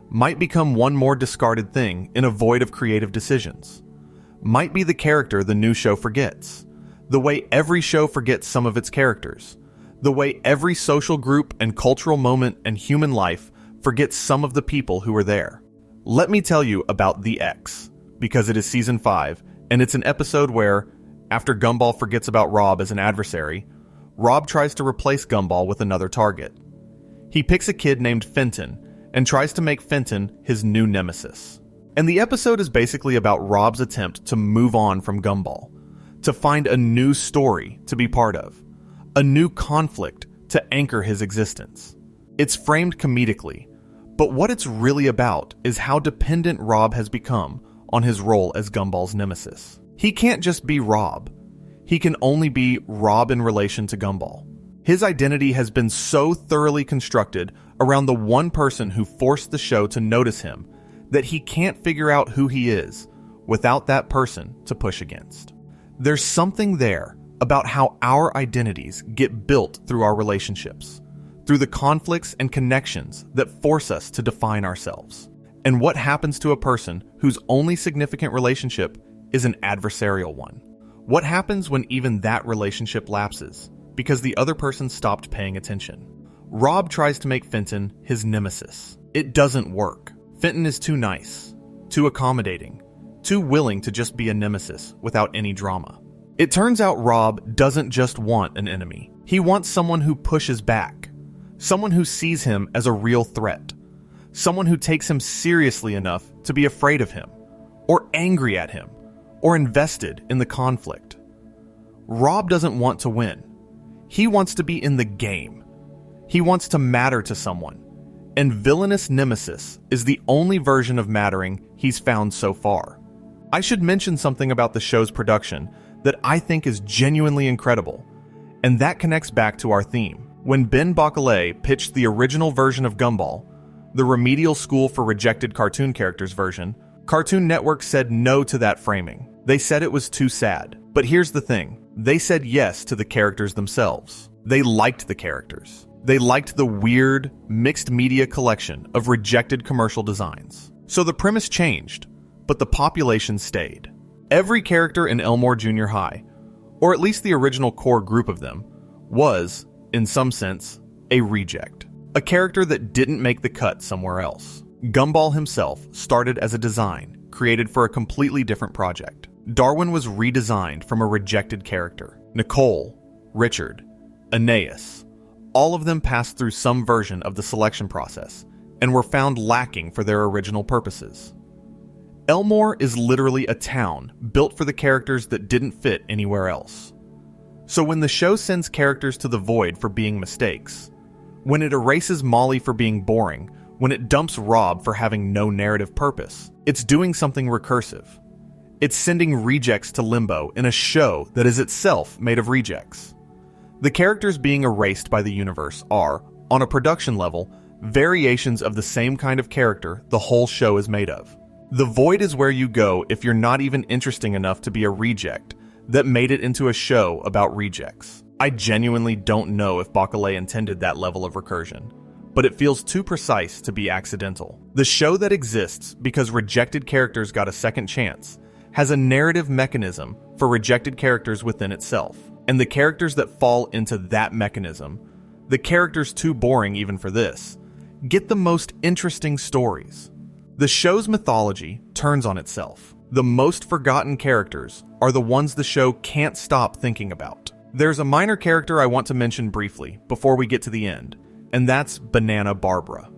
might become one more discarded thing in a void of creative decisions, might be the character the new show forgets, the way every show forgets some of its characters, the way every social group and cultural moment and human life forgets some of the people who were there. Let me tell you about The X, because it is Season 5, and it's an episode where, after Gumball forgets about Rob as an adversary, Rob tries to replace Gumball with another target. He picks a kid named Fenton and tries to make Fenton his new nemesis. And the episode is basically about Rob's attempt to move on from Gumball, to find a new story to be part of, a new conflict to anchor his existence. It's framed comedically, but what it's really about is how dependent Rob has become on his role as Gumball's nemesis. He can't just be Rob. He can only be Rob in relation to Gumball. His identity has been so thoroughly constructed around the one person who forced the show to notice him that he can't figure out who he is without that person to push against. There's something there about how our identities get built through our relationships, through the conflicts and connections that force us to define ourselves. And what happens to a person whose only significant relationship is an adversarial one? What happens when even that relationship lapses because the other person stopped paying attention? Rob tries to make Fenton his nemesis. It doesn't work. Fenton is too nice, too accommodating, too willing to just be a nemesis without any drama. It turns out Rob doesn't just want an enemy. He wants someone who pushes back, someone who sees him as a real threat, someone who takes him seriously enough to be afraid of him, or angry at him, or invested in the conflict. Rob doesn't want to win. He wants to be in the game. He wants to matter to someone. And villainous Nemesis is the only version of mattering he's found so far. I should mention something about the show's production that I think is genuinely incredible, and that connects back to our theme. When Ben Bacalé pitched the original version of Gumball, the remedial school for rejected cartoon characters version, Cartoon Network said no to that framing. They said it was too sad. But here's the thing. They said yes to the characters themselves. They liked the characters. They liked the weird, mixed media collection of rejected commercial designs. So the premise changed, but the population stayed. Every character in Elmore Junior High, or at least the original core group of them, was, in some sense, a reject. A character that didn't make the cut somewhere else. Gumball himself started as a design created for a completely different project. Darwin was redesigned from a rejected character. Nicole, Richard, Aeneas, all of them passed through some version of the selection process and were found lacking for their original purposes. Elmore is literally a town built for the characters that didn't fit anywhere else. So when the show sends characters to the void for being mistakes, when it erases Molly for being boring, when it dumps Rob for having no narrative purpose, it's doing something recursive. It's sending rejects to limbo in a show that is itself made of rejects. The characters being erased by the universe are, on a production level, variations of the same kind of character the whole show is made of. The void is where you go if you're not even interesting enough to be a reject that made it into a show about rejects. I genuinely don't know if Bacalé intended that level of recursion, but it feels too precise to be accidental. The show that exists because rejected characters got a second chance has a narrative mechanism for rejected characters within itself, and the characters that fall into that mechanism, the characters too boring even for this, get the most interesting stories. The show's mythology turns on itself. The most forgotten characters are the ones the show can't stop thinking about. There's a minor character I want to mention briefly before we get to the end, and that's Banana Barbara.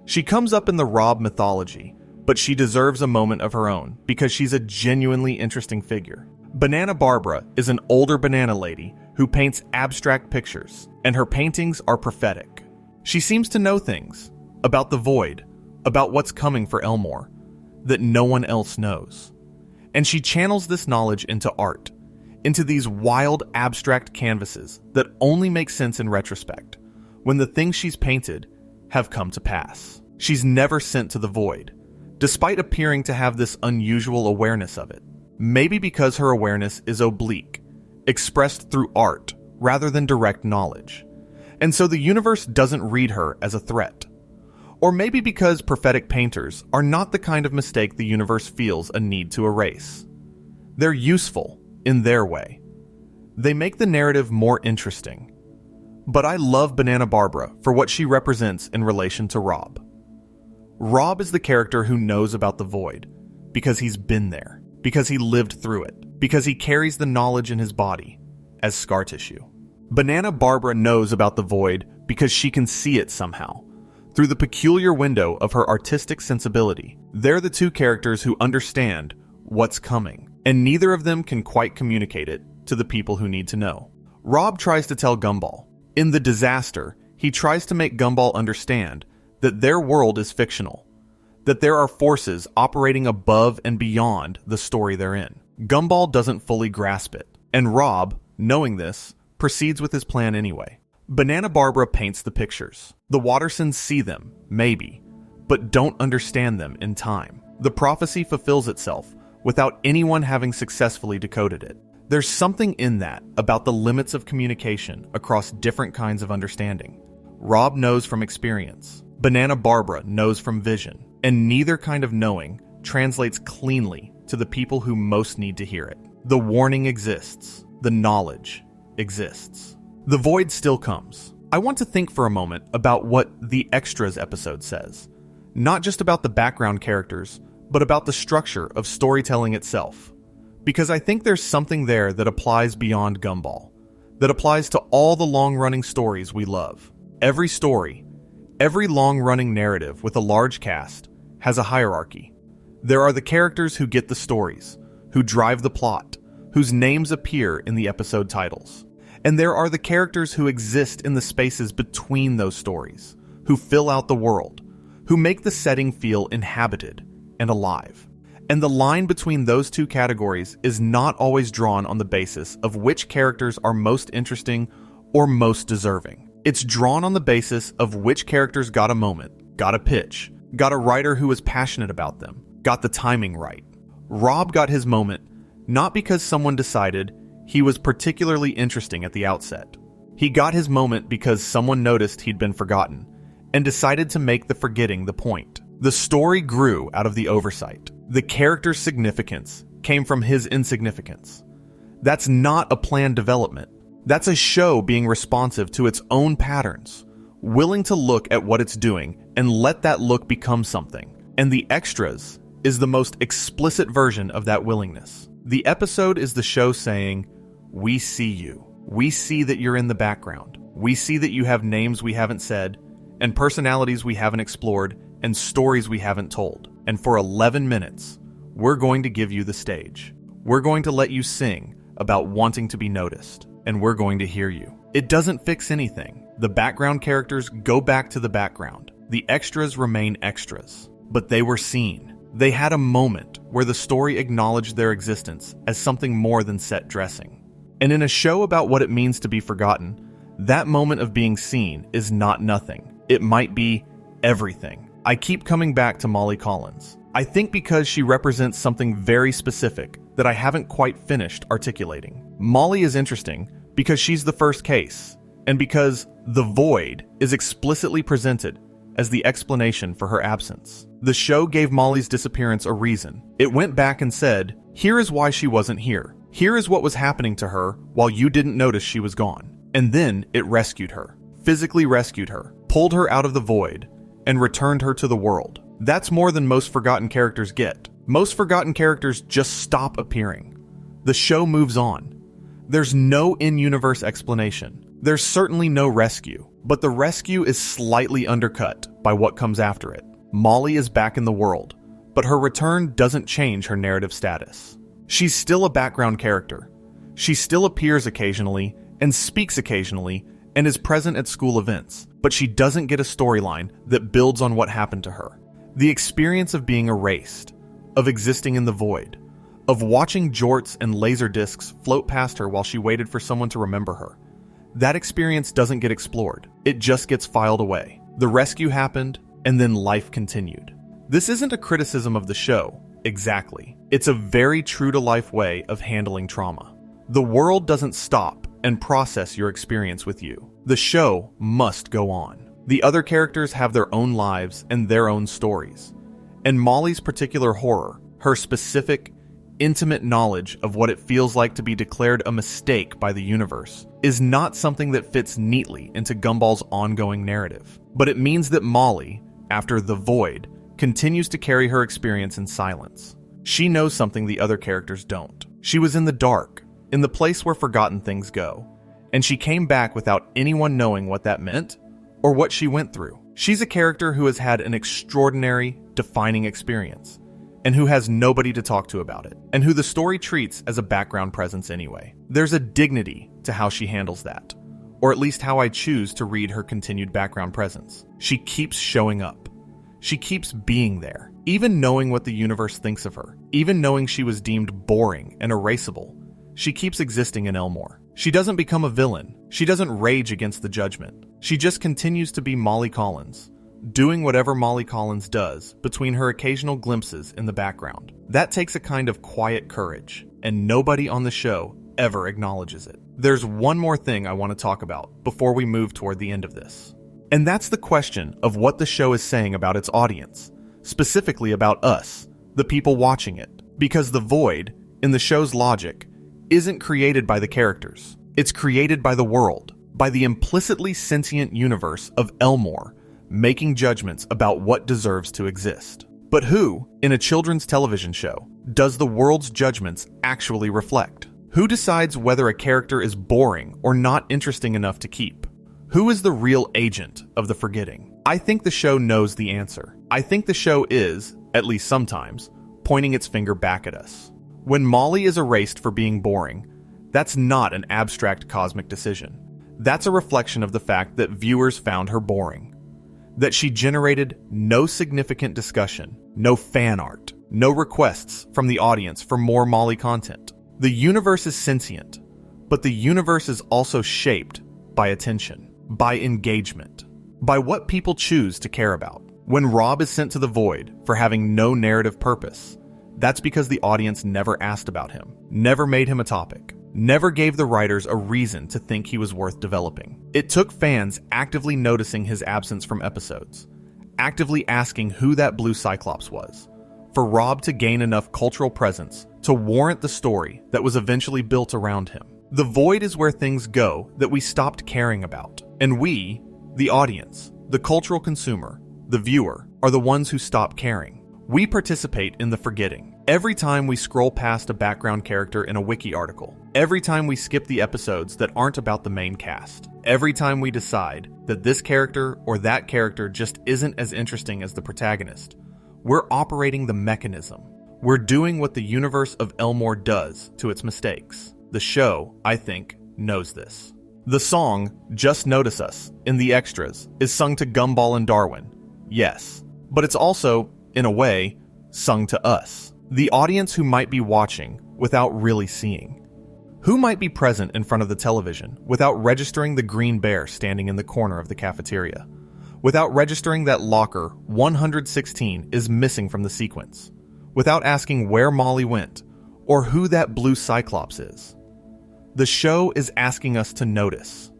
She comes up in the Rob mythology, but she deserves a moment of her own because she's a genuinely interesting figure. Banana Barbara is an older banana lady who paints abstract pictures, and her paintings are prophetic. She seems to know things about the void, about what's coming for Elmore, that no one else knows. And she channels this knowledge into art, into these wild abstract canvases that only make sense in retrospect, when the things she's painted have come to pass. She's never sent to the void, despite appearing to have this unusual awareness of it. Maybe because her awareness is oblique, expressed through art rather than direct knowledge, and so the universe doesn't read her as a threat. Or maybe because prophetic painters are not the kind of mistake the universe feels a need to erase. They're useful in their way. They make the narrative more interesting. But I love Banana Barbara for what she represents in relation to Rob. Rob is the character who knows about the void because he's been there, because he lived through it, because he carries the knowledge in his body as scar tissue. Banana Barbara knows about the void because she can see it somehow, through the peculiar window of her artistic sensibility. They're the two characters who understand what's coming, and neither of them can quite communicate it to the people who need to know. Rob tries to tell Gumball. In the Disaster, he tries to make Gumball understand that their world is fictional, that there are forces operating above and beyond the story they're in. Gumball doesn't fully grasp it, and Rob, knowing this, proceeds with his plan anyway. Banana Barbara paints the pictures. The Wattersons see them, maybe, but don't understand them in time. The prophecy fulfills itself without anyone having successfully decoded it. There's something in that about the limits of communication across different kinds of understanding. Rob knows from experience. Banana Barbara knows from vision. And neither kind of knowing translates cleanly to the people who most need to hear it. The warning exists. The knowledge exists. The void still comes. I want to think for a moment about what the Extras episode says. Not just about the background characters, but about the structure of storytelling itself. Because I think there's something there that applies beyond Gumball. That applies to all the long-running stories we love. Every story, every long-running narrative with a large cast, has a hierarchy. There are the characters who get the stories, who drive the plot, whose names appear in the episode titles. And there are the characters who exist in the spaces between those stories, who fill out the world, who make the setting feel inhabited and alive. And the line between those two categories is not always drawn on the basis of which characters are most interesting or most deserving. It's drawn on the basis of which characters got a moment, got a pitch, got a writer who was passionate about them, got the timing right. Rob got his moment not because someone decided he was particularly interesting at the outset. He got his moment because someone noticed he'd been forgotten and decided to make the forgetting the point. The story grew out of the oversight. The character's significance came from his insignificance. That's not a planned development. That's a show being responsive to its own patterns, willing to look at what it's doing and let that look become something. And the Extras is the most explicit version of that willingness. The episode is the show saying, "We see you. We see that you're in the background. We see that you have names we haven't said, and personalities we haven't explored, and stories we haven't told. And for 11 minutes, we're going to give you the stage. We're going to let you sing about wanting to be noticed, and we're going to hear you." It doesn't fix anything. The background characters go back to the background. The extras remain extras. But they were seen. They had a moment where the story acknowledged their existence as something more than set dressing. And in a show about what it means to be forgotten, that moment of being seen is not nothing. It might be everything. I keep coming back to Molly Collins. I think because she represents something very specific that I haven't quite finished articulating. Molly is interesting because she's the first case, and because the void is explicitly presented as the explanation for her absence. The show gave Molly's disappearance a reason. It went back and said, here is why she wasn't here. Here is what was happening to her while you didn't notice she was gone. And then it rescued her, physically rescued her, pulled her out of the void, and returned her to the world. That's more than most forgotten characters get. Most forgotten characters just stop appearing. The show moves on. There's no in-universe explanation. There's certainly no rescue, but the rescue is slightly undercut by what comes after it. Molly is back in the world, but her return doesn't change her narrative status. She's still a background character. She still appears occasionally and speaks occasionally and is present at school events, but she doesn't get a storyline that builds on what happened to her. The experience of being erased, of existing in the void, of watching jorts and laser discs float past her while she waited for someone to remember her. That experience doesn't get explored. It just gets filed away. The rescue happened, and then life continued. This isn't a criticism of the show, exactly. It's a very true-to-life way of handling trauma. The world doesn't stop and process your experience with you. The show must go on. The other characters have their own lives and their own stories. And Molly's particular horror, her specific, intimate knowledge of what it feels like to be declared a mistake by the universe, is not something that fits neatly into Gumball's ongoing narrative. But it means that Molly, after the void, continues to carry her experience in silence. She knows something the other characters don't. She was in the dark, in the place where forgotten things go, and she came back without anyone knowing what that meant or what she went through. She's a character who has had an extraordinary, defining experience, and who has nobody to talk to about it, and who the story treats as a background presence anyway. There's a dignity to how she handles that, or at least how I choose to read her continued background presence. She keeps showing up. She keeps being there, even knowing what the universe thinks of her, even knowing she was deemed boring and erasable. She keeps existing in Elmore. She doesn't become a villain. She doesn't rage against the judgment. She just continues to be Molly Collins, doing whatever Molly Collins does between her occasional glimpses in the background. That takes a kind of quiet courage, and nobody on the show ever acknowledges it. There's one more thing I want to talk about before we move toward the end of this. And that's the question of what the show is saying about its audience, specifically about us, the people watching it. Because the void, in the show's logic, isn't created by the characters. It's created by the world, by the implicitly sentient universe of Elmore, making judgments about what deserves to exist. But who, in a children's television show, does the world's judgments actually reflect? Who decides whether a character is boring or not interesting enough to keep? Who is the real agent of the forgetting? I think the show knows the answer. I think the show is, at least sometimes, pointing its finger back at us. When Molly is erased for being boring, that's not an abstract cosmic decision. That's a reflection of the fact that viewers found her boring. That she generated no significant discussion, no fan art, no requests from the audience for more Molly content. The universe is sentient, but the universe is also shaped by attention, by engagement, by what people choose to care about. When Rob is sent to the void for having no narrative purpose, that's because the audience never asked about him, never made him a topic, never gave the writers a reason to think he was worth developing. It took fans actively noticing his absence from episodes, actively asking who that blue Cyclops was, for Rob to gain enough cultural presence to warrant the story that was eventually built around him. The void is where things go that we stopped caring about. And we, the audience, the cultural consumer, the viewer, are the ones who stop caring. We participate in the forgetting. Every time we scroll past a background character in a wiki article, every time we skip the episodes that aren't about the main cast, every time we decide that this character or that character just isn't as interesting as the protagonist, we're operating the mechanism. We're doing what the universe of Elmore does to its mistakes. The show, I think, knows this. The song, Just Notice Us, in the extras, is sung to Gumball and Darwin. Yes. But it's also, in a way, sung to us. The audience who might be watching without really seeing. Who might be present in front of the television without registering the green bear standing in the corner of the cafeteria? Without registering that locker 116 is missing from the sequence? Without asking where Molly went or who that blue Cyclops is? The show is asking us to notice,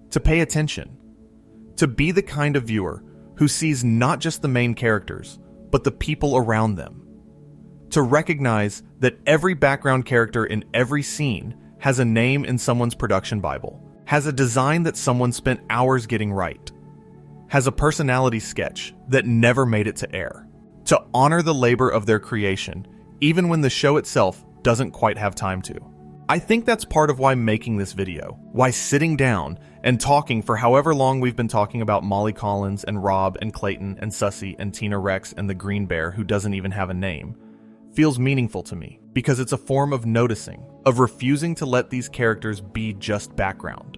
to pay attention, to be the kind of viewer who sees not just the main characters, but the people around them. To recognize that every background character in every scene has a name in someone's production Bible, has a design that someone spent hours getting right, has a personality sketch that never made it to air. To honor the labor of their creation, even when the show itself doesn't quite have time to. I think that's part of why making this video, why sitting down and talking for however long we've been talking about Molly Collins and Rob and Clayton and Sussy and Tina Rex and the Green Bear who doesn't even have a name, feels meaningful to me because it's a form of noticing, of refusing to let these characters be just background,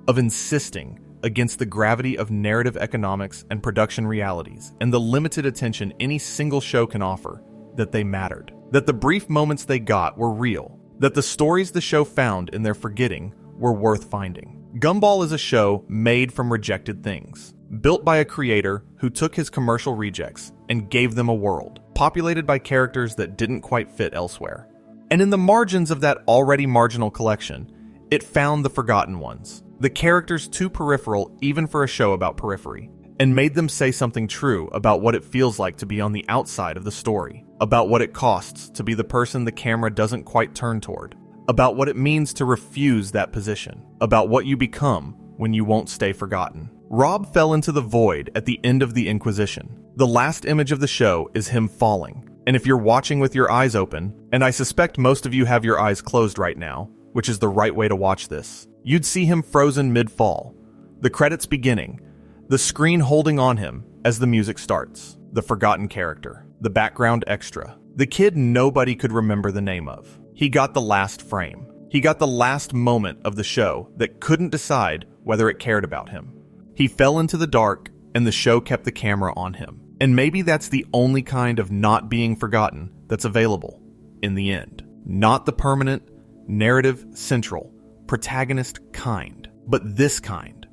of insisting against the gravity of narrative economics and production realities and the limited attention any single show can offer, that they mattered, that the brief moments they got were real, that the stories the show found in their forgetting were worth finding. Gumball is a show made from rejected things, built by a creator who took his commercial rejects and gave them a world, populated by characters that didn't quite fit elsewhere. And in the margins of that already marginal collection, it found the forgotten ones, the characters too peripheral even for a show about periphery, and made them say something true about what it feels like to be on the outside of the story, about what it costs to be the person the camera doesn't quite turn toward, about what it means to refuse that position, about what you become when you won't stay forgotten. Rob fell into the void at the end of the Inquisition. The last image of the show is him falling, and if you're watching with your eyes open, and I suspect most of you have your eyes closed right now, which is the right way to watch this, you'd see him frozen mid-fall, the credits beginning, the screen holding on him as the music starts, the forgotten character, the background extra, the kid nobody could remember the name of. He got the last frame, He got the last moment of the show that couldn't decide whether it cared about him. He fell into the dark, and the show kept the camera on him. And maybe that's the only kind of not being forgotten that's available in the end. Not the permanent, narrative, central, protagonist kind, but this kind.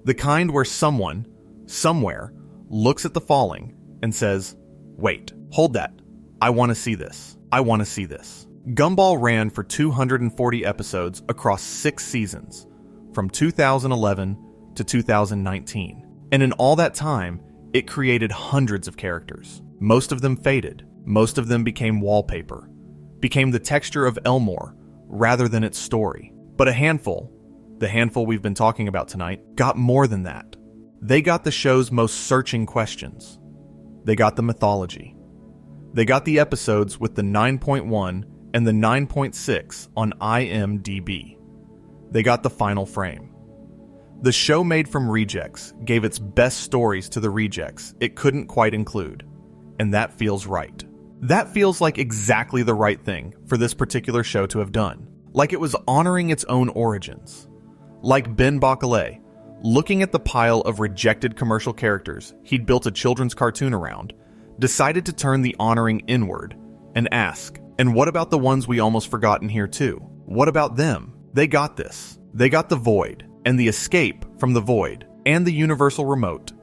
The kind where someone, somewhere, looks at the falling and says, "Wait, hold that. I want to see this. I want to see this." Gumball ran for 240 episodes across 6 seasons, from 2011 to 2019. And in all that time, it created hundreds of characters. Most of them faded. Most of them became wallpaper, became the texture of Elmore rather than its story. But a handful, the handful we've been talking about tonight, got more than that. They got the show's most searching questions. They got the mythology. They got the episodes with the 9.1 and the 9.6 on IMDb. They got the final frame. The show made from rejects gave its best stories to the rejects it couldn't quite include. And that feels right. That feels like exactly the right thing for this particular show to have done. Like it was honoring its own origins. Like Ben Bacalé, looking at the pile of rejected commercial characters he'd built a children's cartoon around, decided to turn the honoring inward and ask, and what about the ones we almost forgotten here too? What about them? They got this. They got the void, and the escape from the void, and the universal remote,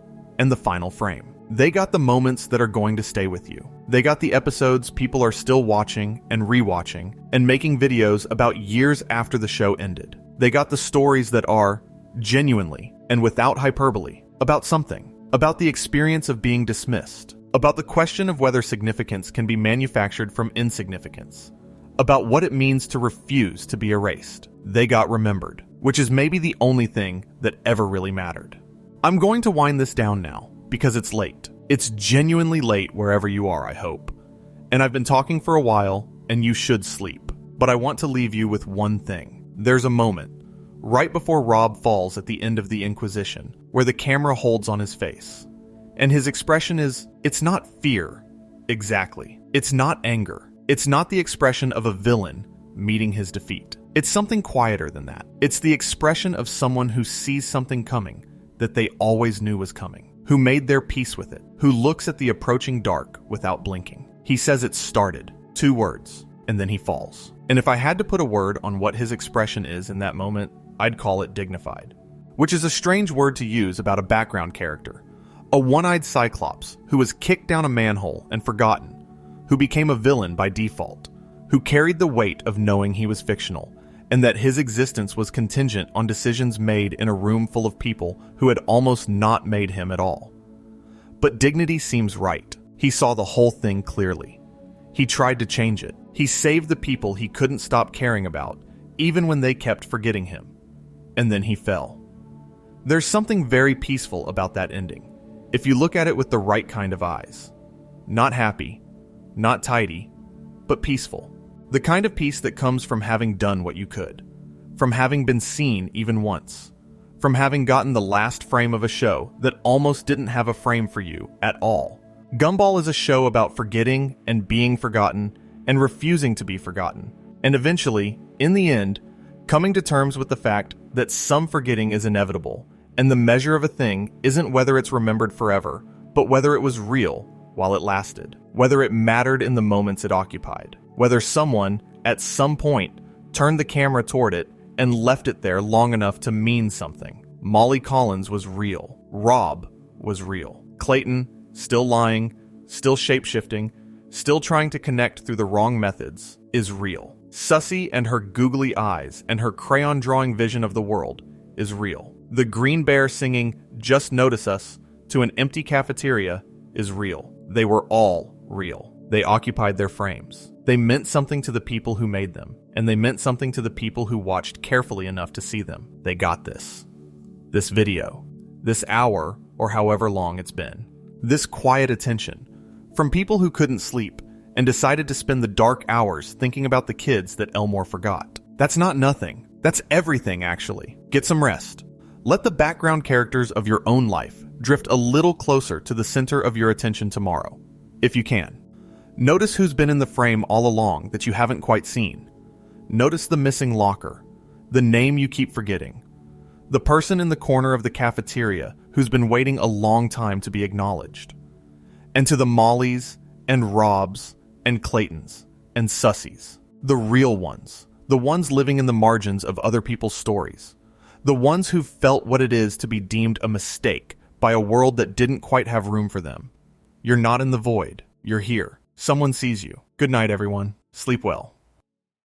and the final frame. They got the moments that are going to stay with you. They got the episodes people are still watching and rewatching and making videos about years after the show ended. They got the stories that are, genuinely and without hyperbole, about something, about the experience of being dismissed, about the question of whether significance can be manufactured from insignificance, about what it means to refuse to be erased. They got remembered, which is maybe the only thing that ever really mattered. I'm going to wind this down now, because it's late. It's genuinely late wherever you are, I hope. And I've been talking for a while, and you should sleep. But I want to leave you with one thing. There's a moment, right before Rob falls at the end of the Inquisition, where the camera holds on his face. And his expression is, it's not fear, exactly. It's not anger. It's not the expression of a villain meeting his defeat. It's something quieter than that. It's the expression of someone who sees something coming that they always knew was coming, who made their peace with it, who looks at the approaching dark without blinking. He says it started, 2 words, and then he falls. And if I had to put a word on what his expression is in that moment, I'd call it dignified, which is a strange word to use about a background character, a one-eyed cyclops who was kicked down a manhole and forgotten, who became a villain by default, who carried the weight of knowing he was fictional, and that his existence was contingent on decisions made in a room full of people who had almost not made him at all. But dignity seems right. He saw the whole thing clearly. He tried to change it. He saved the people he couldn't stop caring about, even when they kept forgetting him. And then he fell. There's something very peaceful about that ending, if you look at it with the right kind of eyes. Not happy, not tidy, but peaceful. The kind of peace that comes from having done what you could, from having been seen even once, from having gotten the last frame of a show that almost didn't have a frame for you at all. Gumball is a show about forgetting and being forgotten and refusing to be forgotten, and eventually, in the end, coming to terms with the fact that some forgetting is inevitable, and the measure of a thing isn't whether it's remembered forever, but whether it was real while it lasted, whether it mattered in the moments it occupied, whether someone, at some point, turned the camera toward it and left it there long enough to mean something. Molly Collins was real. Rob was real. Clayton, still lying, still shape-shifting, still trying to connect through the wrong methods, is real. Sussy and her googly eyes and her crayon drawing vision of the world is real. The green bear singing "Just Notice Us" to an empty cafeteria is real. They were all real. They occupied their frames. They meant something to the people who made them, and they meant something to the people who watched carefully enough to see them. They got this. This video. This hour, or however long it's been. This quiet attention. From people who couldn't sleep, and decided to spend the dark hours thinking about the kids that Elmore forgot. That's not nothing. That's everything, actually. Get some rest. Let the background characters of your own life drift a little closer to the center of your attention tomorrow, if you can. Notice who's been in the frame all along that you haven't quite seen. Notice the missing locker, the name you keep forgetting, the person in the corner of the cafeteria who's been waiting a long time to be acknowledged. And to the Mollys and Robs and Claytons and Sussys, the real ones, the ones living in the margins of other people's stories, the ones who felt what it is to be deemed a mistake by a world that didn't quite have room for them. You're not in the void. You're here. Someone sees you. Good night, everyone. Sleep well.